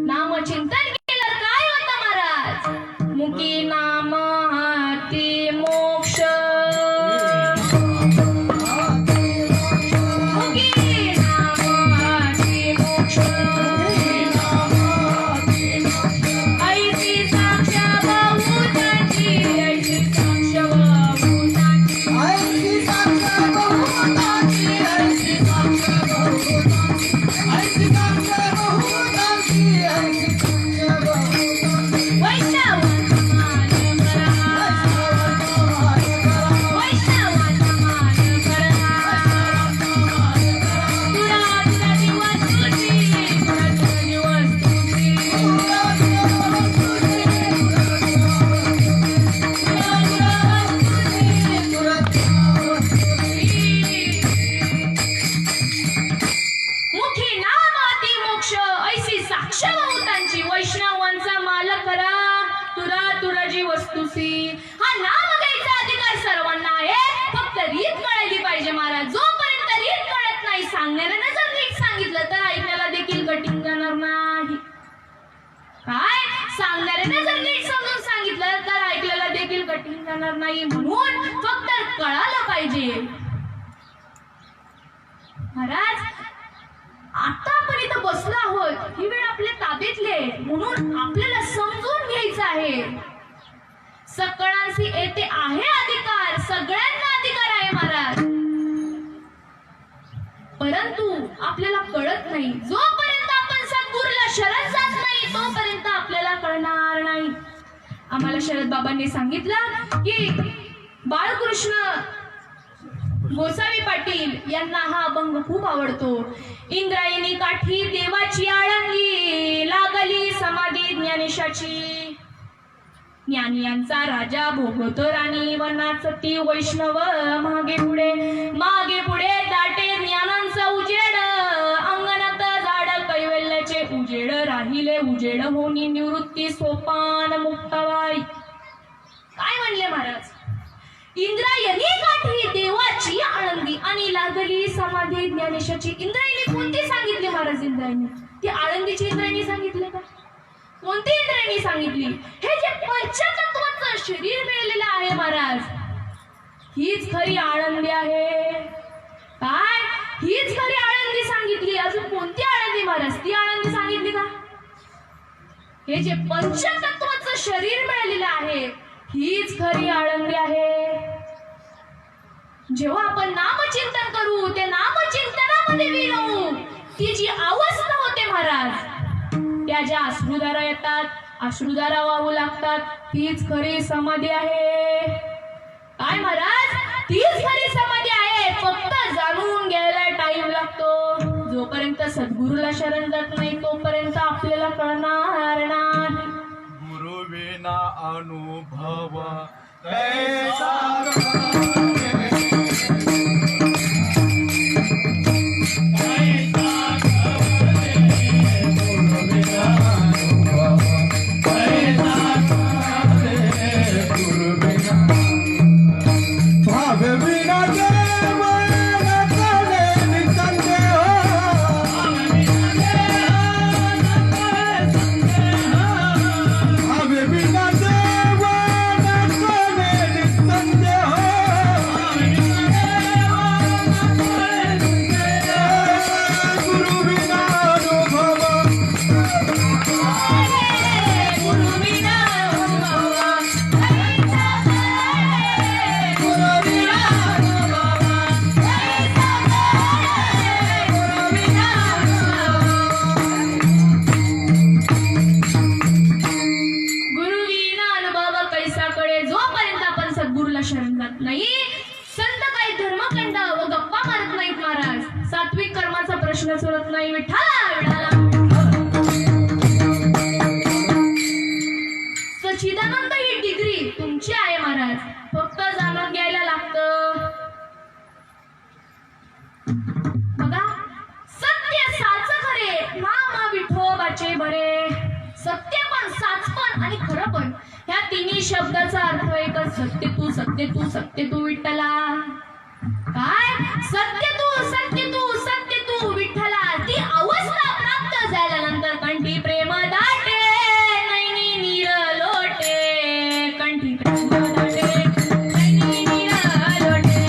नामचिंतन केलं काय होतं महाराज? मुकी नाम हाती मोक्ष. मुकी नाम हाती मोक्ष. ऐसी साक्ष बहुतांची, ऐसी साक्ष बहुतांची. ऐसी साक्ष बहुतांची, ऐसी साक्ष बहुतांची. ऐसी साक्ष बहुतांची, ऐसी साक्ष बहुतांची. वैष्णवांचा मान करा. वैष्णवांचा मान करा. तुरा तुझी वस्तुची, तुरा तुझी वस्तुची. मुखी नाम अति मोक्ष, ऐसी साक्ष बहुतांची. वैष्णवांचा माल करा, तुरा तुराजी वस्तुसी. हा नाम घ्यायचा अधिकार सर्वांना आहे, फक्त रीत कळायली पाहिजे महाराज. जोपर्यंत रीत कळत नाही, सांगणाऱ्याने जर नीट सांगितलं तर ऐकण्याला देखील कठीण जाणार नाही. काय सांगणाऱ्याने जर नीट समजून सांगितलं तर ऐकल्याला देखील कठीण जाणार नाही. म्हणून फक्त कळालं पाहिजे महाराज. आता आपण इथं बसलो आहोत, ही वेळ आपल्या ताब्यातली आहे, म्हणून आपल्याला समजून घ्यायचं आहे. सकळांशी येथे आहे अधिकार, सगळ्यांना अधिकार आहे महाराज, परंतु आपल्याला कळत नाही. जोपर्यंत आपण सद्गुरूला शरण जात नाही तोपर्यंत आपल्याला कळणार नाही. आम्हाला शरद बाबांनी सांगितलं की बाळकृष्ण गोसावी पाटील यांना हा अभंग खूप आवडतो. इंद्रायणी काठी देवाची आळंदी, लागली समाधी ज्ञानेशाची. ज्ञानी यांचा राजा भोगतो राणी, वनाचती वैष्णव मागे पुढे. मागे पुढे दाटे ज्ञानांचा उजेड, अंगणात झाड कैवल्याचे उजेड. राहिले उजेड होनी निवृत्ती सोपान मुक्ताबाई. काय म्हणले महाराज? इंद्रायणी काठी देवाची आळंदी आणि लागली समाधी ज्ञानेशाची. इंद्रायणी कोणती सांगितली महाराज? इंद्रायणी ती आळंदीची इंद्रायणी सांगितली का? कोणती इंद्रायणी सांगितली? हे जे पंचतत्वाचं शरीर मिळालेलं आहे महाराज, हीच खरी आळंदी आहे. काय? हीच खरी आळंदी सांगितली. अजून कोणती आळंदी महाराज? ती आळंदी सांगितली का? हे जे पंचतत्वाचं शरीर मिळालेलं आहे हीच खरी आळंदी आहे. जेव्हा आपण नामचिंतन करू, ते नामचिंतनामध्ये विरवू, ती जी अवस्था होते महाराज, त्या ज्या अश्रुधारा येतात, अश्रुधारा वाहू लागतात, तीच खरी समाधी आहे. काय महाराज? तीच खरी समाधी आहे. फक्त जाणून घ्यायला टाइम लागतो. जोपर्यंत सद्गुरूला शरण जात नाही तोपर्यंत आपल्याला कळणार नाही. गुरुविना अनुभव शरण जात नाही, संत काही धर्मखंड व गप्पा मारत नाहीत महाराज. सात्विक कर्माचा प्रश्न सुरत नाही. विठ्ठला विठ्ठला. सच्चिदानंद ही डिग्री तुमची आहे महाराज, फक्त जाणून घ्यायला लागतं. बघा, सत्य साच खरे, नाम विठोबाचे बरे. तिन्ही शब्दाचा अर्थ एकच, सत्य तू सत्य तू सत्य तू विठ्ठला. काय सत्य तू सत्य तू सत्य तू विठ्ठला. ती अवस्था प्राप्त झाल्यानंतर कंठी प्रेम दाटे नैनी नीर लोटे. कंठी प्रेम दाटे नैनी नीर लोटे.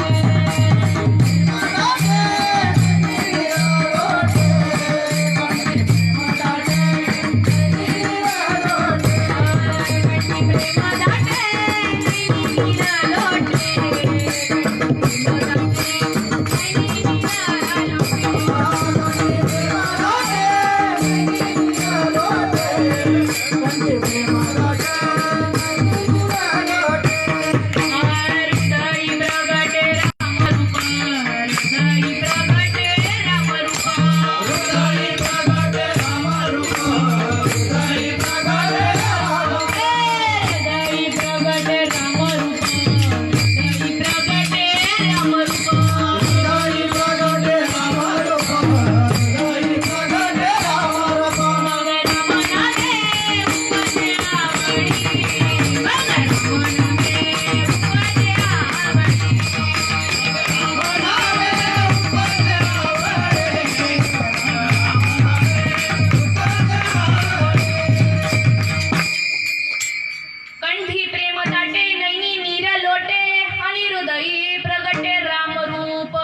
कंठी प्रेम दाटे नैनी नीर लोटे आणि हृदयी प्रगटे रामरूप.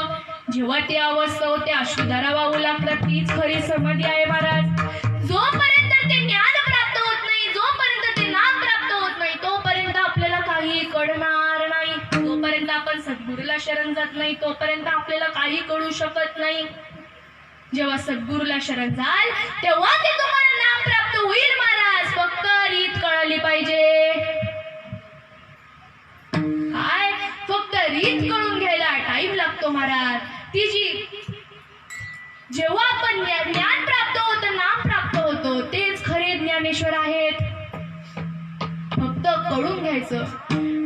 जेव्हा ती अवस्था होते अश्रुधारा वाहू लागतात तीच खरी समाधी आहे महाराज. जोपर्यंत ते ज्ञान प्राप्त होत नाही, जोपर्यंत ते नाम प्राप्त होत नाही, तोपर्यंत आपल्याला काही कळणार नाही. जोपर्यंत आपण सद्गुरूला शरण जात नाही तोपर्यंत आपल्याला काही कळू शकत नाही. जेव्हा सद्गुरूला शरण जाल तेव्हा ते तुम्हाला नाम प्राप्त होईल महाराज. फक्त रीत कळली पाहिजे. काय फक्त रीत कळून घ्यायला टाइम लागतो महाराज. ती जी जेव्हा आपण ज्ञान प्राप्त होतं, नाम प्राप्त होतो, तेच खरे ज्ञानेश्वर आहेत. फक्त कळून घ्यायचं.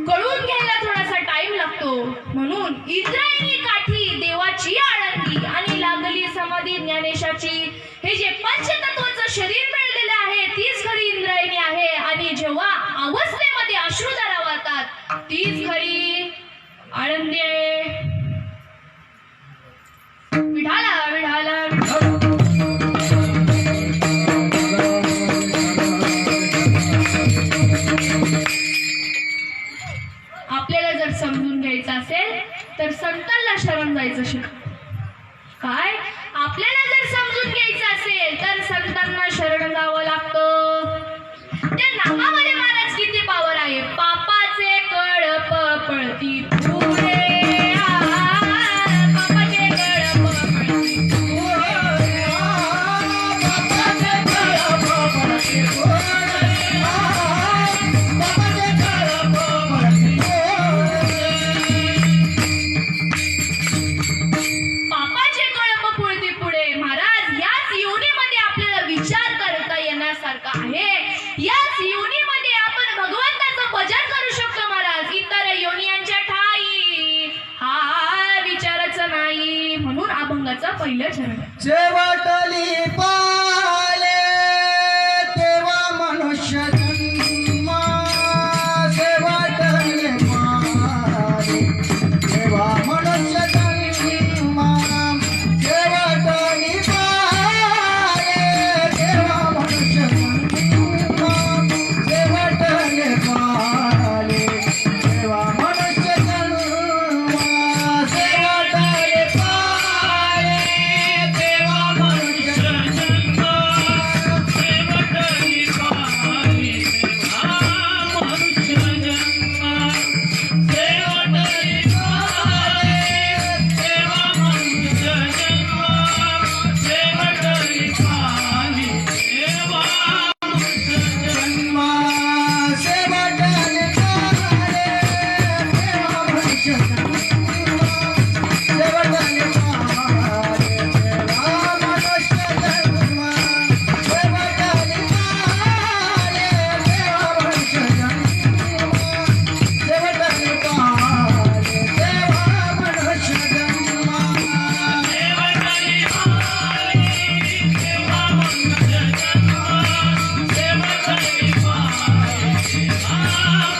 कळून घ्यायला थोडासा टाइम लागतो. म्हणून इंद्रायणी काठी देवाची आळंदी आणि लागली समाधी ज्ञानेशाची. हे जे पंचतत्वाचं शरीर मिळलेलं आहे तीच खरी इंद्रायणी आहे. आणि जेव्हा अवस्थेमध्ये अश्रुधारा वाहतात तीच खरी आळंदी आहे. विठाला विठाला आपल्याला जर समजून घ्यायचं असेल तर संतांना शरण जायचं शिक. काय आपल्याला जर समजून घ्यायचं असेल तर संतांना शरण जावं लागतं. त्या नामामध्ये महाराज किती पावर आहे. पापाचे कळप पळती पुढे. पापाचे कळप पळती पुढे. पापाचे कळप पळती पुढे. पापाचे कळप पुढती पुढे. महाराज याच योनीमध्ये आपल्याला विचार करता येण्यासारखा आहे. याच योनीमध्ये आपण भगवंताचं भजन करू शकतो महाराज. इतर योनियांच्या ठाई हा विचारच नाही. म्हणून अभंगाचं पहिलं चरण. शेवटली पाले तेव्हा मनुष्य जन्म. शेवटली पाले तेव्हा मनुष्य जन्म. शेवटली पाले तेव्हा मनुष्य जन्म. शेवटली पाले तेव्हा मनुष्य जन्म. शेवटली पाले तेव्हा मनुष्य जन्म. शेवटली पाले तेव्हा मनुष्य जन्म. शेवटली पाले तेव्हा मनुष्य जन्म. शेवटली पाले तेव्हा मनुष्य जन्म. शेवटली पाले तेव्हा मनुष्य जन्म. Ah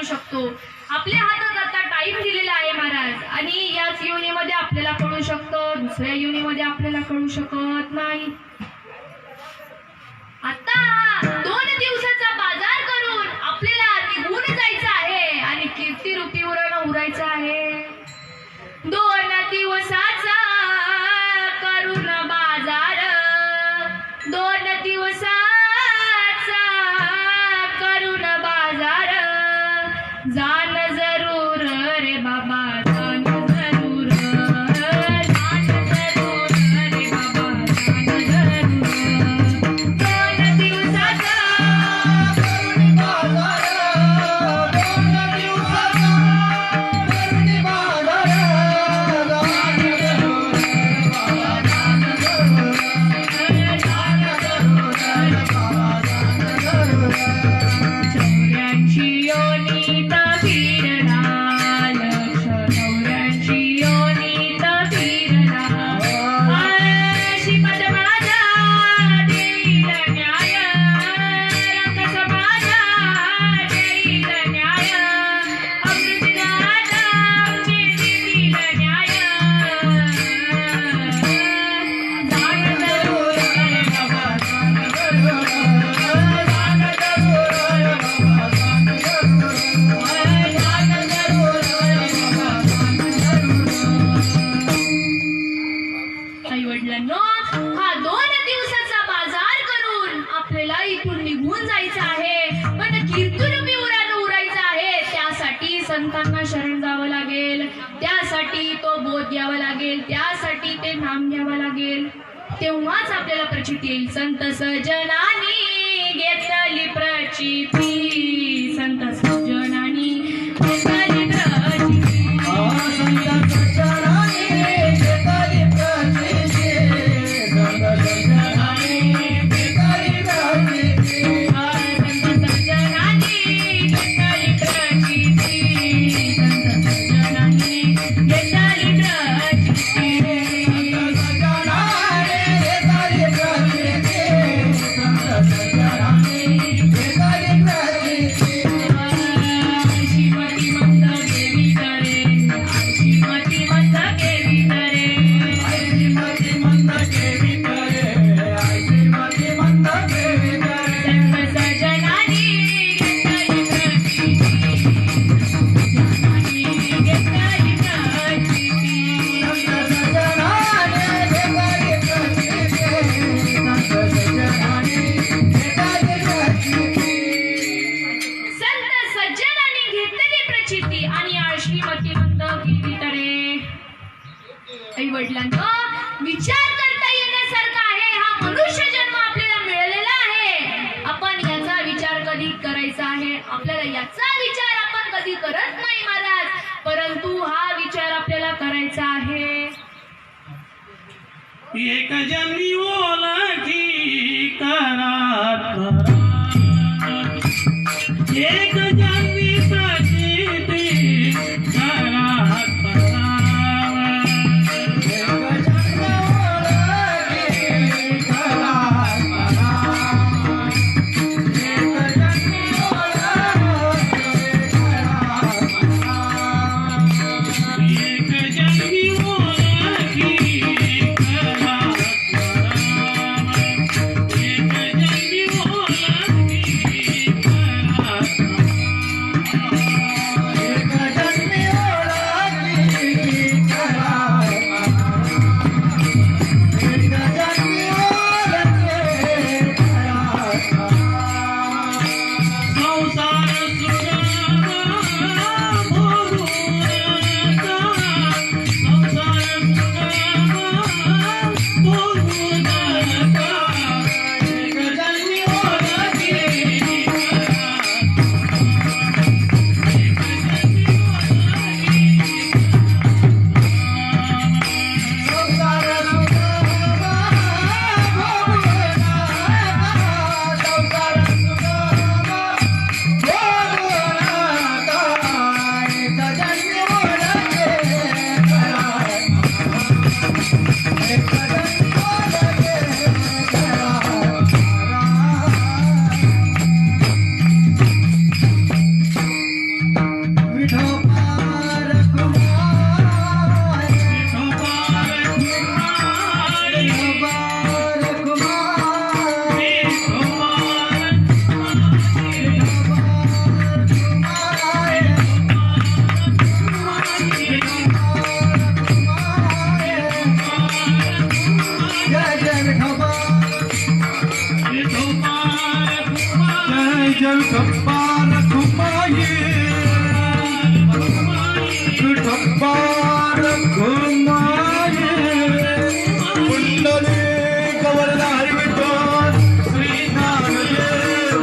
शकतो. आपल्या हातात आता टाईम दिलेला आहे महाराज, आणि याच योनीमध्ये आपल्याला कळू शकतं, दुसऱ्या योनीमध्ये आपल्याला कळू शकत नाही. आता 2 दिवसाचा बाजार करून आपल्याला निघून जायचं आहे आणि कीर्तिरूपी उरण उरायचं आहे. 2 दिवसाचा करून बाजार, 2 दिवसाचा करून बाजार, जाण जरूर रे बाबा, जाण जरूर, जाण जरूर रे बाबा, जाण जरूर. 2 दिवसाचा करुणी बाजार, 2 दिवसाचा करुणी बाजार, जाण जरूर बाबा, जाण जरूर, जाण जरूर बाबा, जाण जरूर. 84 योनीत फिरला, लक्ष 84 योनीत फिरला. श्रीमद माझा देईल न्याय, रंगस माझा देईल न्याय, अमृतदाता आमचे देतील न्याय. जाण जरूर रे बाबा, जाण जरूर, जाण जरूर बाबा, जाण जरूर, जाण जरूर बाबा, जाण जरूर. आईवडिलांनो, हा 2 दिवसाचा बाजार करून आपल्याला इथून निघून जायचं आहे, पण कीर्तिरूपी उरानं उरायचं आहे. त्यासाठी संतांना शरण जावं लागेल, त्यासाठी तो बोध घ्यावा लागेल, त्यासाठी ते नाम घ्यावं लागेल. तेव्हाच आपल्याला प्रचिती येईल. संत सजनानी घेतली प्रचिती, संत सजनानी घेतली प्रचिती. संत सज्जनानी घेतली प्रचिती, संत सज्जनानी घेतली प्रचिती, संत सज्जनानी घेतली प्रचिती, संत सज्जनानी घेतली प्रचिती. संत सज्जनानी घेतली प्रचिती, संत सज्जनानी घेतली प्रचिती. श्रीमती मंद देवी करे, श्रीमती मंद देवी करे, श्रीमती मंद देवी करे, श्रीमती मंद देवी करे. संत सजनानी घेतली प्रचिती, सजनानी घेतली प्रचिती. संत सज्जनानी घेतली प्रचिती, संत सज्जनानी घेतली प्रचिती. संत सज्जनांनी घेतलेली प्रचिती आणि श्रीमती मंद गेली तरे. आई वडिलांनो, विचार करता येण्यासारखा आहे. हा मनुष्य जन्म आपल्याला मिळालेला आहे. आपण याचा विचार कधी करायचा आहे? आपल्याला याचा विचार आपण कधी करत नाही महाराज, परंतु हा विचार आपल्याला करायचा आहे. एक जन्मी ओळखी करात, एक जन्मी प्रचिती करात. एक जन्मी ओळखी करात, एक जन्मी ओळखी करात. संसार सुखामा भोगू नका, संसार सुखामा भोगू नका. एक जन्मी ओळखी करात, एक जन्मी ओळखी करात. विठप्पा रखुमाई विठप्पा रखुमाई कुंडली गवरला हरी विठ्ठल श्री ज्ञानदेव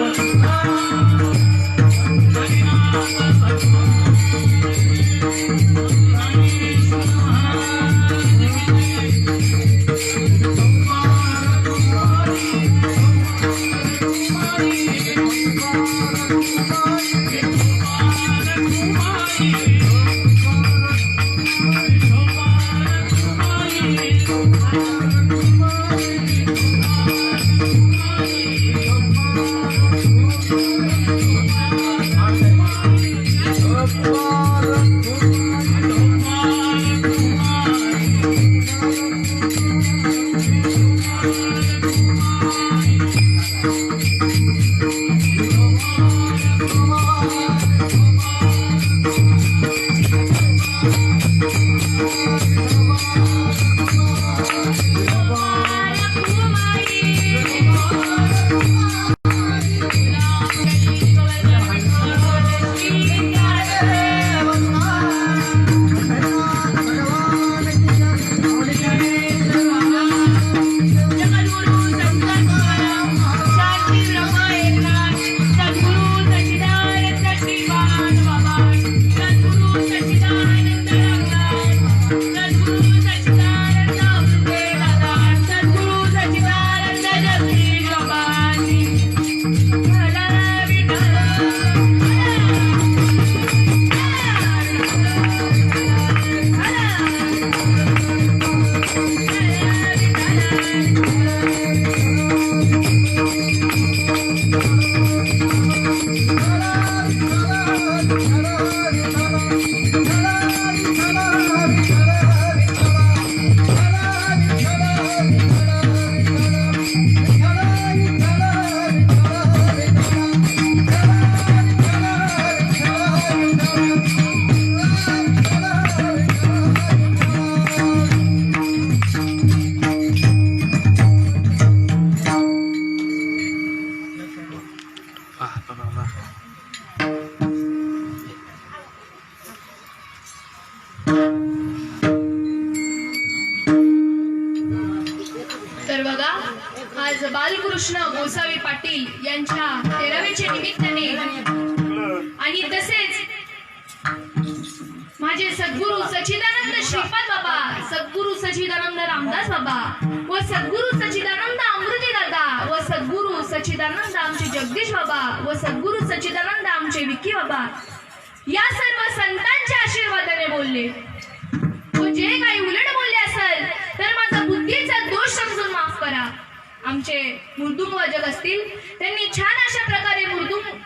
तर बघा आज बालकृष्ण गोसावी पाटील यांच्या 13व्याच्या निमित्ताने आणि तसेच माझे सद्गुरू सच्चिदानंद श्रीपाद बाबा, सद्गुरू सच्चिदानंद रामदास बाबा व सद्गुरू सच्चिदानंद अमृती दादा व सद्गुरू सच्चिदानंद आमचे जगदीश बाबा व सद्गुरू सच्चिदानंद आमचे विक्की बाबा या सर्व संतांच्या आशीर्वादाने बोलले. व जे काही उलट बोलले असेल तर माझा बुद्धीचा दोष समजून माफ करा. आमचे मृदुंग वाजक असतील त्यांनी छान अशा प्रकारे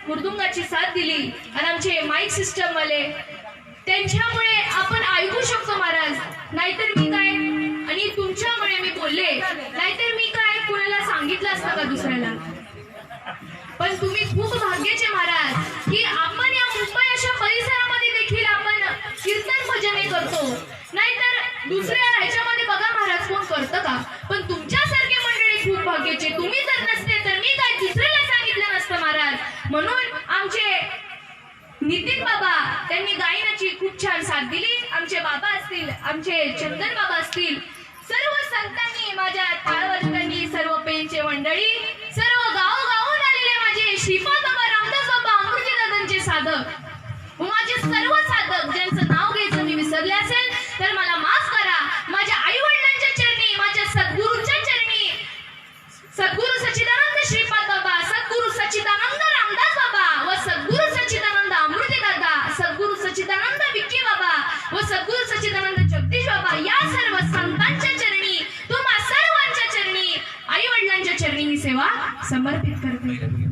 मृदुंगाची साथ दिली आणि आमचे माईक सिस्टम वाले त्यांच्यामुळे आपण ऐकू शकतो महाराज. नाहीतर मी काय आणि तुमच्यामुळे मी बोलले, नाहीतर मी काय कुणाला सांगितलं असतं का दुसऱ्याला. पण तुम्ही खूप भाग्याचे महाराज की आपण या मुंबई अशा परिसरामध्ये देखील आपण कीर्तन भजने करतो. नाहीतर दुसऱ्या ह्याच्यामध्ये बघा महाराज कोण करतं का. पण तुमच्यासारखे मंडळी खूप भाग्याचे. तुम्ही जर नसते तर मी काय दुसऱ्याला सांगितलं नसतं महाराज. म्हणून आमचे नितीन बाबा त्यांनी गायनाची खूप छान साथ दिली. आमचे बाबा असतील, आमचे चंदन बाबा असतील, सर्व संतांनी, माझ्या टाळवादकांनी, सर्व पेनचे मंडळी, सर्व गावोगावून आलेले माझे श्रीपाद बाबा, रामदास बाबा, अमृती दादांचे साधक व माझे सर्व साधक ज्यांचं नाव घ्यायचं मी विसरले असेल तर मला माफ करा. माझ्या आई वडिलांच्या चरणी, माझ्या सद्गुरूंच्या चरणी, सद्गुरू सच्चिदानंद श्रीपाद बाबा, सद्गुरू सच्चिदानंद रामदास बाबा व सद्गुरू सच्चिदानंद अमृती दादा, सद्गुरू सच्चिदानंद विक्की बाबा व सद्गुरू सच्चिदानंद जगदीश बाबा या सर्व संतांच्या चरणी, तुम्हा सर्वांच्या चरणी, आई वडिलांच्या चरणी मी सेवा समर्पित करते.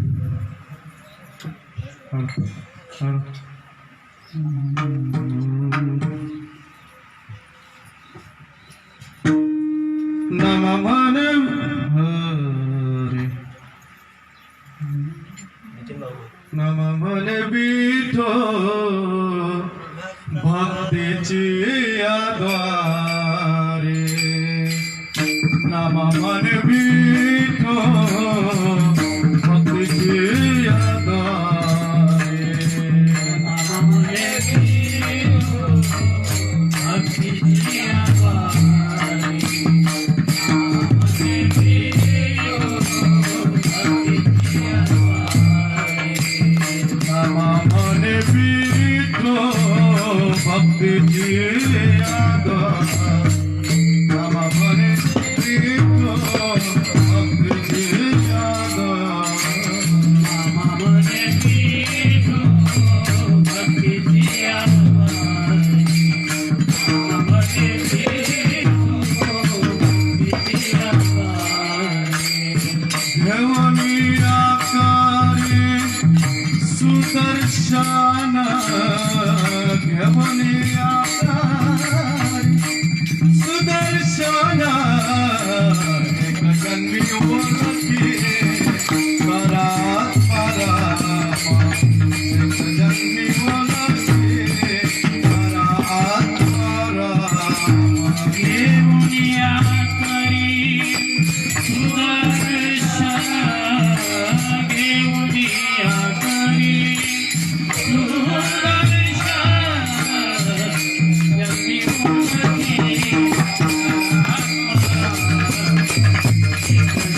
नम मन हरे नम मन विठो भक्तीची आद्वारे नम मन विठो भक्तीची आद्वारे भक्तीची आधार नाम म्हणे विठ्ठल भक्तीची आधार नामामध्ये विठो भक्तीची आधार नामामध्ये विठो भक्तीची आधार घेऊनी आकारे सुदर्शन घेऊनी आकारे सुदर्शन एक जन्मी ओळखी परात परामा एक जन्मी ओळखी परात परामा घेऊनिया करी सुदर्शन घेऊनिया करी सुदर्शन जन्मी ओळखी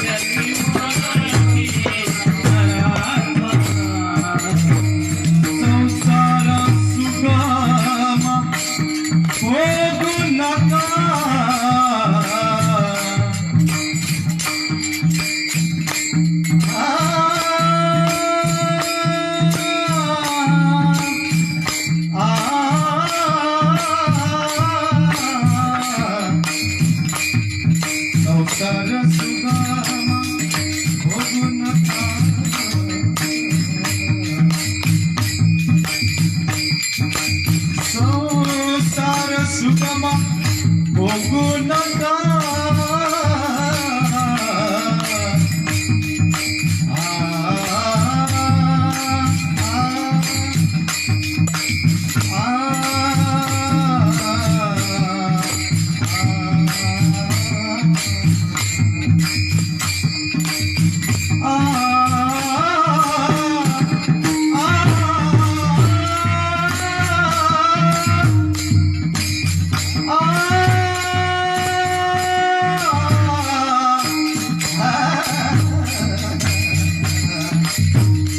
जन्मी ओळखी परात्मा संसार सुगमा होगु नका संसार सुगमा होगु नका संसार सुगमा होगु नका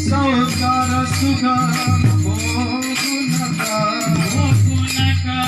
संसार सुगम होगु नका होकुनका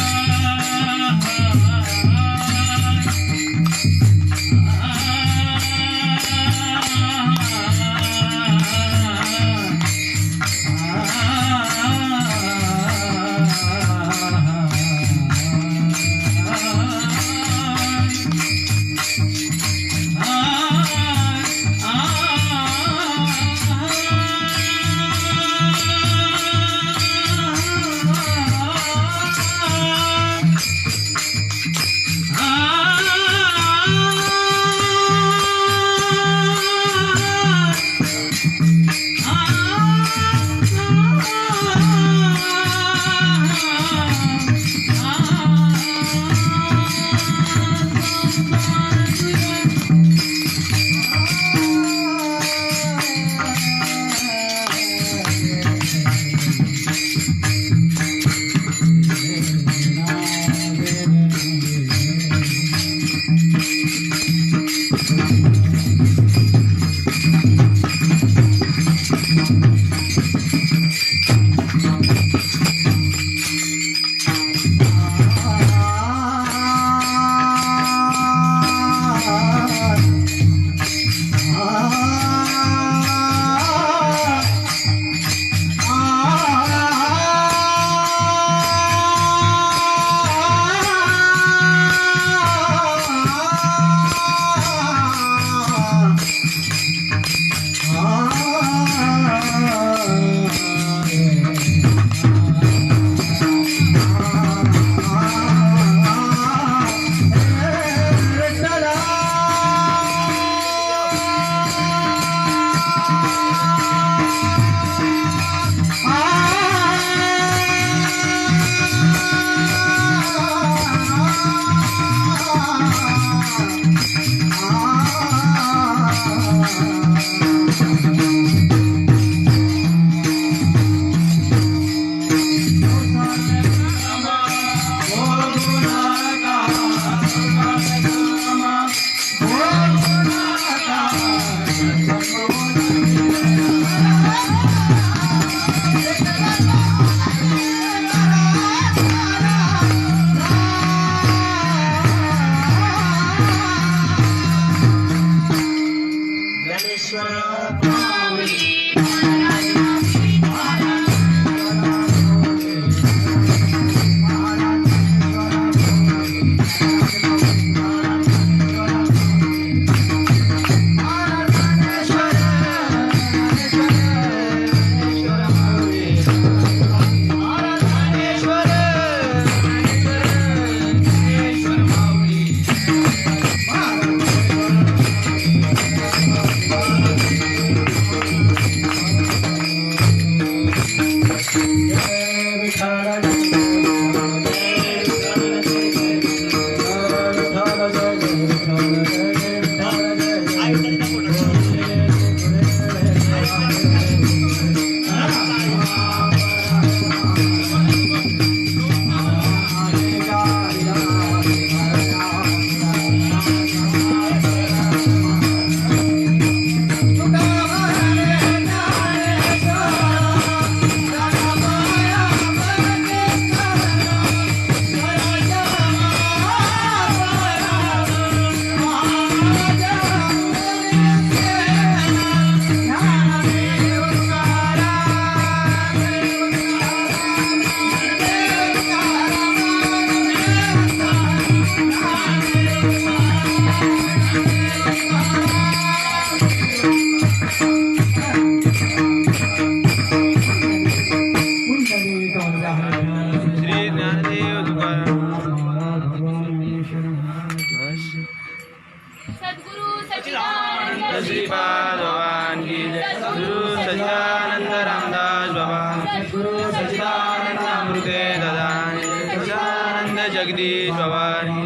सद्गुरु सच्चिदानंदामृते ददानि सच्चिदानंद जगदीश भवानी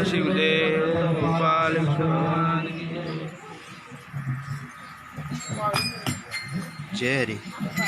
श्री गुरुदेव गोपाल जय हरि।